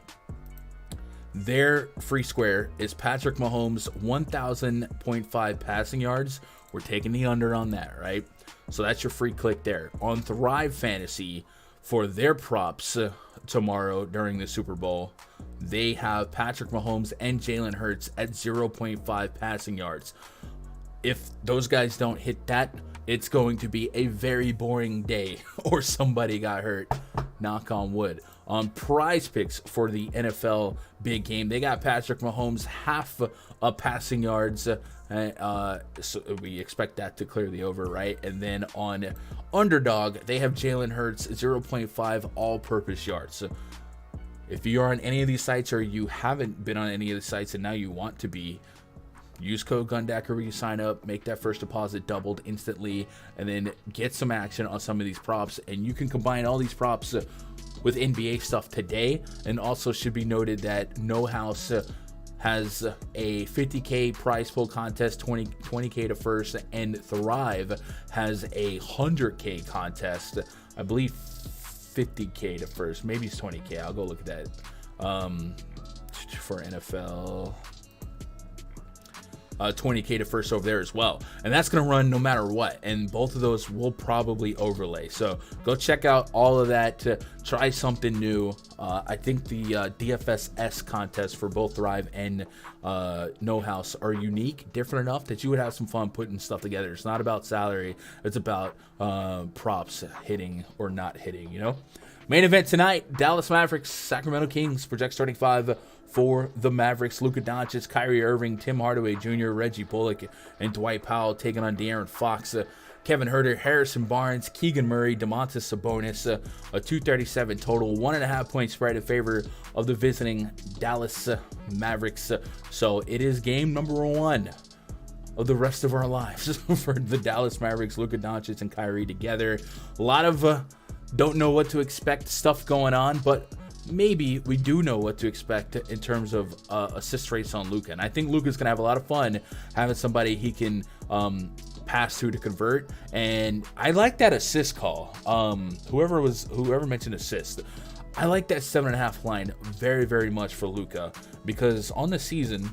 Their free square is Patrick Mahomes 1,000.5 passing yards. We're taking the under on that, right? So that's your free click there. On Thrive Fantasy, for their props tomorrow during the Super Bowl, they have Patrick Mahomes and Jalen Hurts at 0.5 passing yards. If those guys don't hit that, it's going to be a very boring day, or somebody got hurt. Knock on wood. On PrizePicks for the NFL big game, they got Patrick Mahomes half a passing yards. So we expect that to clear the over, right? And then on Underdog, they have Jalen Hurts 0.5 all-purpose yards. So if you are on any of these sites, or you haven't been on any of the sites and now you want to be, use code GUNDACKER when you sign up, make that first deposit doubled instantly, and then get some action on some of these props. And you can combine all these props with NBA stuff today. And also should be noted that No House has a 50K prize pool contest, 20K to first, and Thrive has a 100K contest. I believe 50K to first, maybe it's 20K. I'll go look at that for NFL. 20K to first over there as well, and that's going to run no matter what, and both of those will probably overlay. So go check out all of that to try something new. I think the DFS contest for both Thrive and No House are unique, different enough that you would have some fun putting stuff together. It's not about salary, it's about props hitting or not hitting, Main event tonight, Dallas Mavericks, Sacramento Kings, project starting 5 for the Mavericks. Luka Doncic, Kyrie Irving, Tim Hardaway Jr., Reggie Bullock, and Dwight Powell taking on De'Aaron Fox, Kevin Huerter, Harrison Barnes, Keegan Murray, Domantas Sabonis, a 237 total, 1.5 point spread in favor of the visiting Dallas Mavericks. So it is game number 1 of the rest of our lives for the Dallas Mavericks, Luka Doncic and Kyrie together. A lot of don't know what to expect stuff going on, but maybe we do know what to expect in terms of assist rates on Luka. And I think Luka's going to have a lot of fun having somebody he can pass to convert. And I like that assist call. Whoever mentioned assist, I like that 7.5 line very, very much for Luka, because on the season,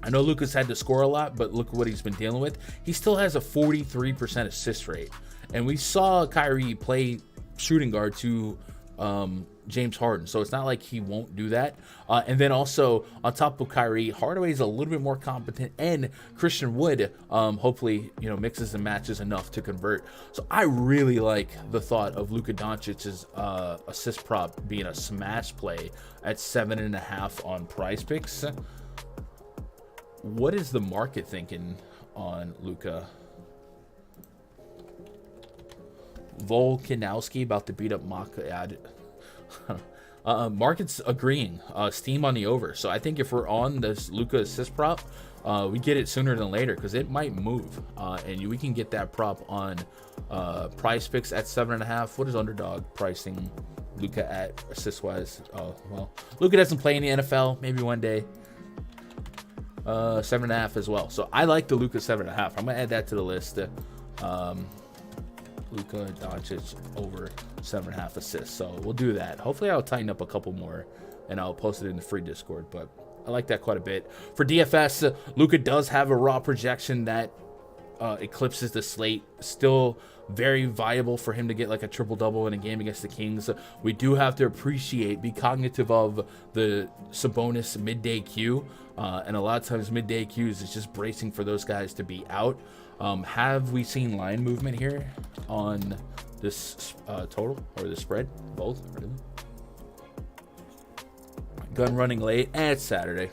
I know Luka's had to score a lot, but look what he's been dealing with. He still has a 43% assist rate. And we saw Kyrie play shooting guard to James Harden, so it's not like he won't do that. And then also on top of Kyrie, Hardaway is a little bit more competent, and Christian Wood hopefully mixes and matches enough to convert. So I really like the thought of Luka Doncic's assist prop being a smash play at 7.5 on PrizePicks. What is the market thinking on Luka? Volkanovski about to beat up Maka. Market's agreeing. Steam on the over. So I think if we're on this Luka assist prop, we get it sooner than later, because it might move. And we can get that prop on PrizePicks at 7.5. What is Underdog pricing Luka at assist-wise. Oh, well. Luka doesn't play in the NFL. Maybe one day. 7.5 as well. So I like the Luka 7.5. I'm going to add that to the list. Luka Doncic over 7.5 assists. So we'll do that. Hopefully I'll tighten up a couple more and I'll post it in the free Discord. But I like that quite a bit. For DFS, Luka does have a raw projection that eclipses the slate. Still very viable for him to get like a triple-double in a game against the Kings. We do have to be cognitive of the Sabonis midday queue. And a lot of times midday queues is just bracing for those guys to be out. Have we seen line movement here on this total or the spread? Both, really? Gun running late. And it's Saturday.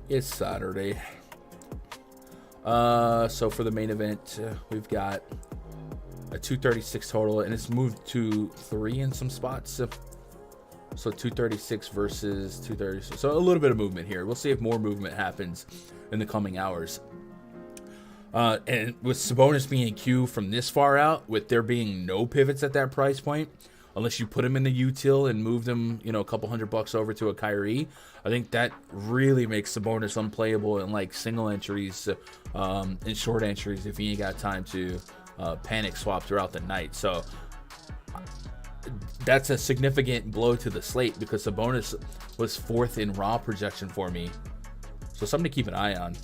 It's Saturday. So for the main event, we've got a 236 total, and it's moved to 3 in some spots. So 236 versus 236. So a little bit of movement here. We'll see if more movement happens in the coming hours. And with Sabonis being in queue from this far out, with there being no pivots at that price point, unless you put him in the util and move them, a couple $100 over to a Kyrie, I think that really makes Sabonis unplayable in like single entries, and short entries if you ain't got time to panic swap throughout the night. So that's a significant blow to the slate because Sabonis was 4th in raw projection for me. So something to keep an eye on.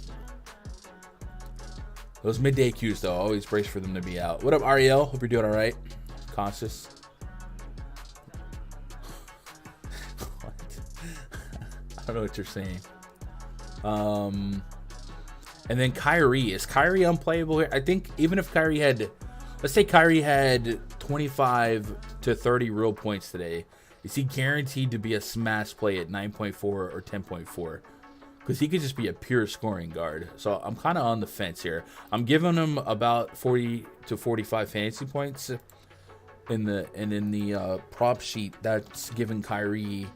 Those midday queues, though, always brace for them to be out. What up, Ariel? Hope you're doing all right. Conscious. What? I don't know what you're saying. And then Kyrie. Is Kyrie unplayable here? I think even if Kyrie had, let's say Kyrie had 25 to 30 real points today, is he guaranteed to be a smash play at 9.4 or 10.4? Because he could just be a pure scoring guard. So I'm kind of on the fence here. I'm giving him about 40 to 45 fantasy points in the prop sheet. That's giving Kyrie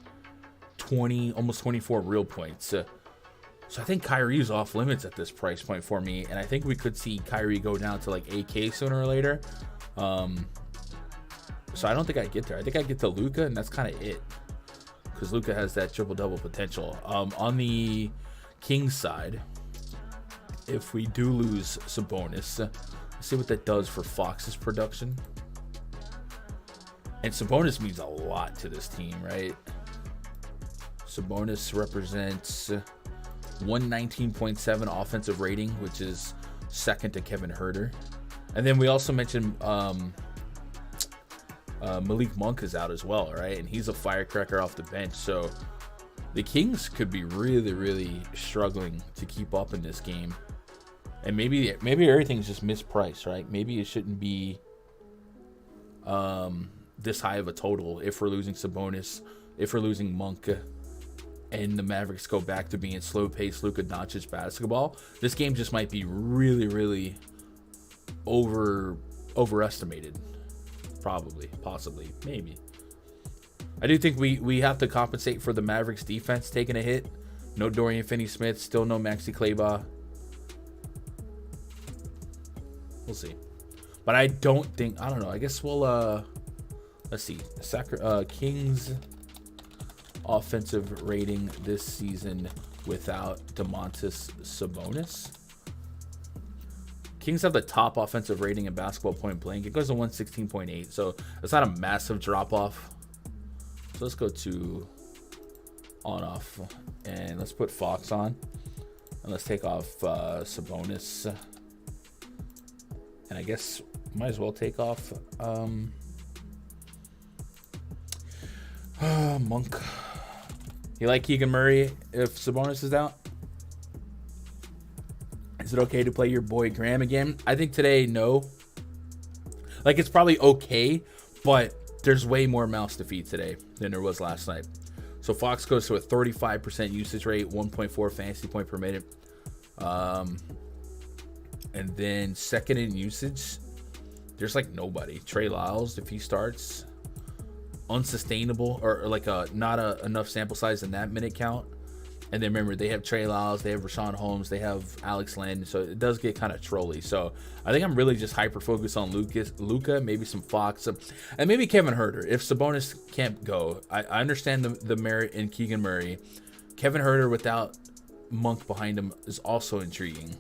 20, almost 24 real points. So I think Kyrie's off limits at this price point for me, and I think we could see Kyrie go down to like 8K sooner or later. So I don't think I get there. I think I get to Luka, and that's kind of it. Because Luka has that triple-double potential. On the Kings side, if we do lose Sabonis, let's see what that does for Fox's production. And Sabonis means a lot to this team, right? Sabonis represents 119.7 offensive rating, which is second to Kevin Huerter. And then we also mentioned Malik Monk is out as well, right? And he's a firecracker off the bench. So the Kings could be really, really struggling to keep up in this game. And maybe everything's just mispriced, right? Maybe it shouldn't be this high of a total if we're losing Sabonis, if we're losing Monk, and the Mavericks go back to being slow-paced Luka Doncic basketball. This game just might be really, really overestimated. Probably, possibly, maybe. I do think we have to compensate for the Mavericks defense taking a hit. No Dorian Finney-Smith, still no Maxi Kleber. We'll see. But I don't know. I guess we'll, let's see. Kings offensive rating this season without Domantas Sabonis. Kings have the top offensive rating in basketball point blank. It goes to 116.8, so it's not a massive drop off. So let's go to on off, and let's put Fox on, and let's take off Sabonis, and I guess might as well take off Monk. You like Keegan Murray if Sabonis is out? Is it okay to play your boy Graham again? I think today, no. Like, it's probably okay, but there's way more mouths to feed today than there was last night. So Fox goes to a 35% usage rate, 1.4 fantasy point per minute. And then second in usage, there's like nobody. Trey Lyles, if he starts, unsustainable, or like not enough sample size in that minute count. And then remember, they have Trey Lyles, they have Rashawn Holmes, they have Alex Len, so it does get kind of trolly. So I think I'm really just hyper-focused on Luka, maybe some Fox, and maybe Kevin Huerter. If Sabonis can't go, I understand the merit in Keegan Murray. Kevin Huerter without Monk behind him is also intriguing,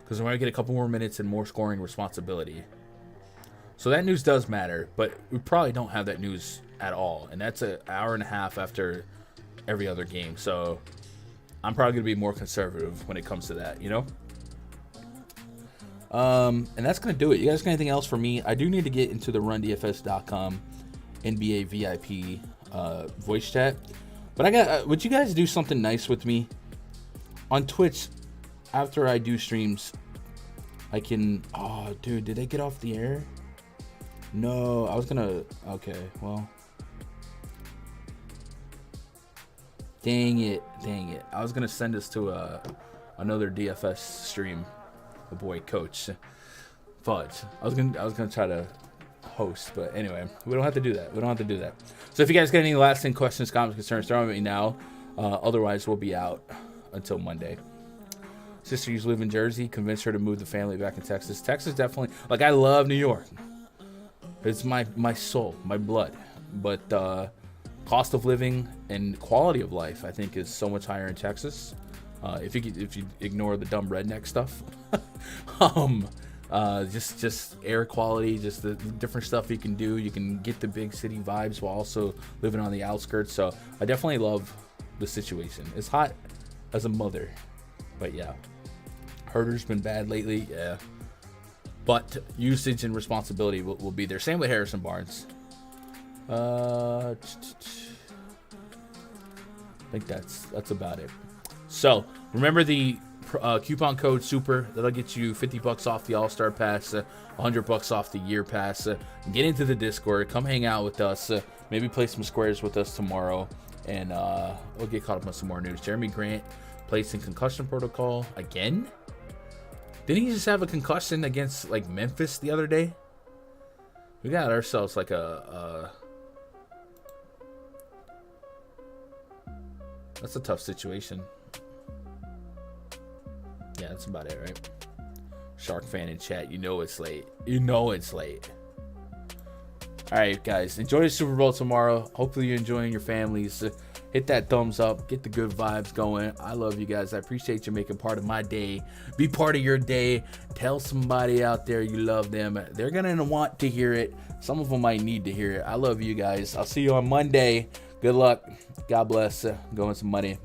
because we're going to get a couple more minutes and more scoring responsibility. So that news does matter, but we probably don't have that news at all, and that's an hour and a half after every other game. So I'm probably going to be more conservative when it comes to that, you know? And that's going to do it. You guys got anything else for me? I do need to get into the rundfs.com NBA VIP voice chat. But I got, would you guys do something nice with me? On Twitch, after I do streams, I can, oh, dude, did they get off the air? No, I was going to, okay, well. Dang it. I was going to send this to another DFS stream. The boy, Coach Fudge. I was gonna try to host, but anyway, we don't have to do that. So if you guys got any lasting questions, comments, concerns, throw them at me now. Otherwise, we'll be out until Monday. Sister used to live in Jersey. Convinced her to move the family back in Texas. Texas definitely, like, I love New York. It's my soul, my blood. But cost of living and quality of life, I think, is so much higher in Texas. If you ignore the dumb redneck stuff, just air quality, just the different stuff you can do. You can get the big city vibes while also living on the outskirts. So I definitely love the situation. It's hot as a mother, but yeah, Herder's been bad lately. Yeah, but usage and responsibility will be there. Same with Harrison Barnes. I think that's about it. So remember the coupon code SUPER. That'll get you $50 off the All-Star Pass, $100 off the Year Pass. Get into the Discord. Come hang out with us. Maybe play some squares with us tomorrow. And we'll get caught up on some more news. Jeremy Grant placed in concussion protocol again. Didn't he just have a concussion against, like, Memphis the other day? We got ourselves like that's a tough situation. Yeah, that's about it, right? Shark fan in chat, you know it's late. All right, guys, enjoy the Super Bowl tomorrow. Hopefully you're enjoying your families. Hit that thumbs up. Get the good vibes going. I love you guys. I appreciate you making part of my day. Be part of your day. Tell somebody out there you love them. They're going to want to hear it. Some of them might need to hear it. I love you guys. I'll see you on Monday. Good luck. God bless. Go win some money.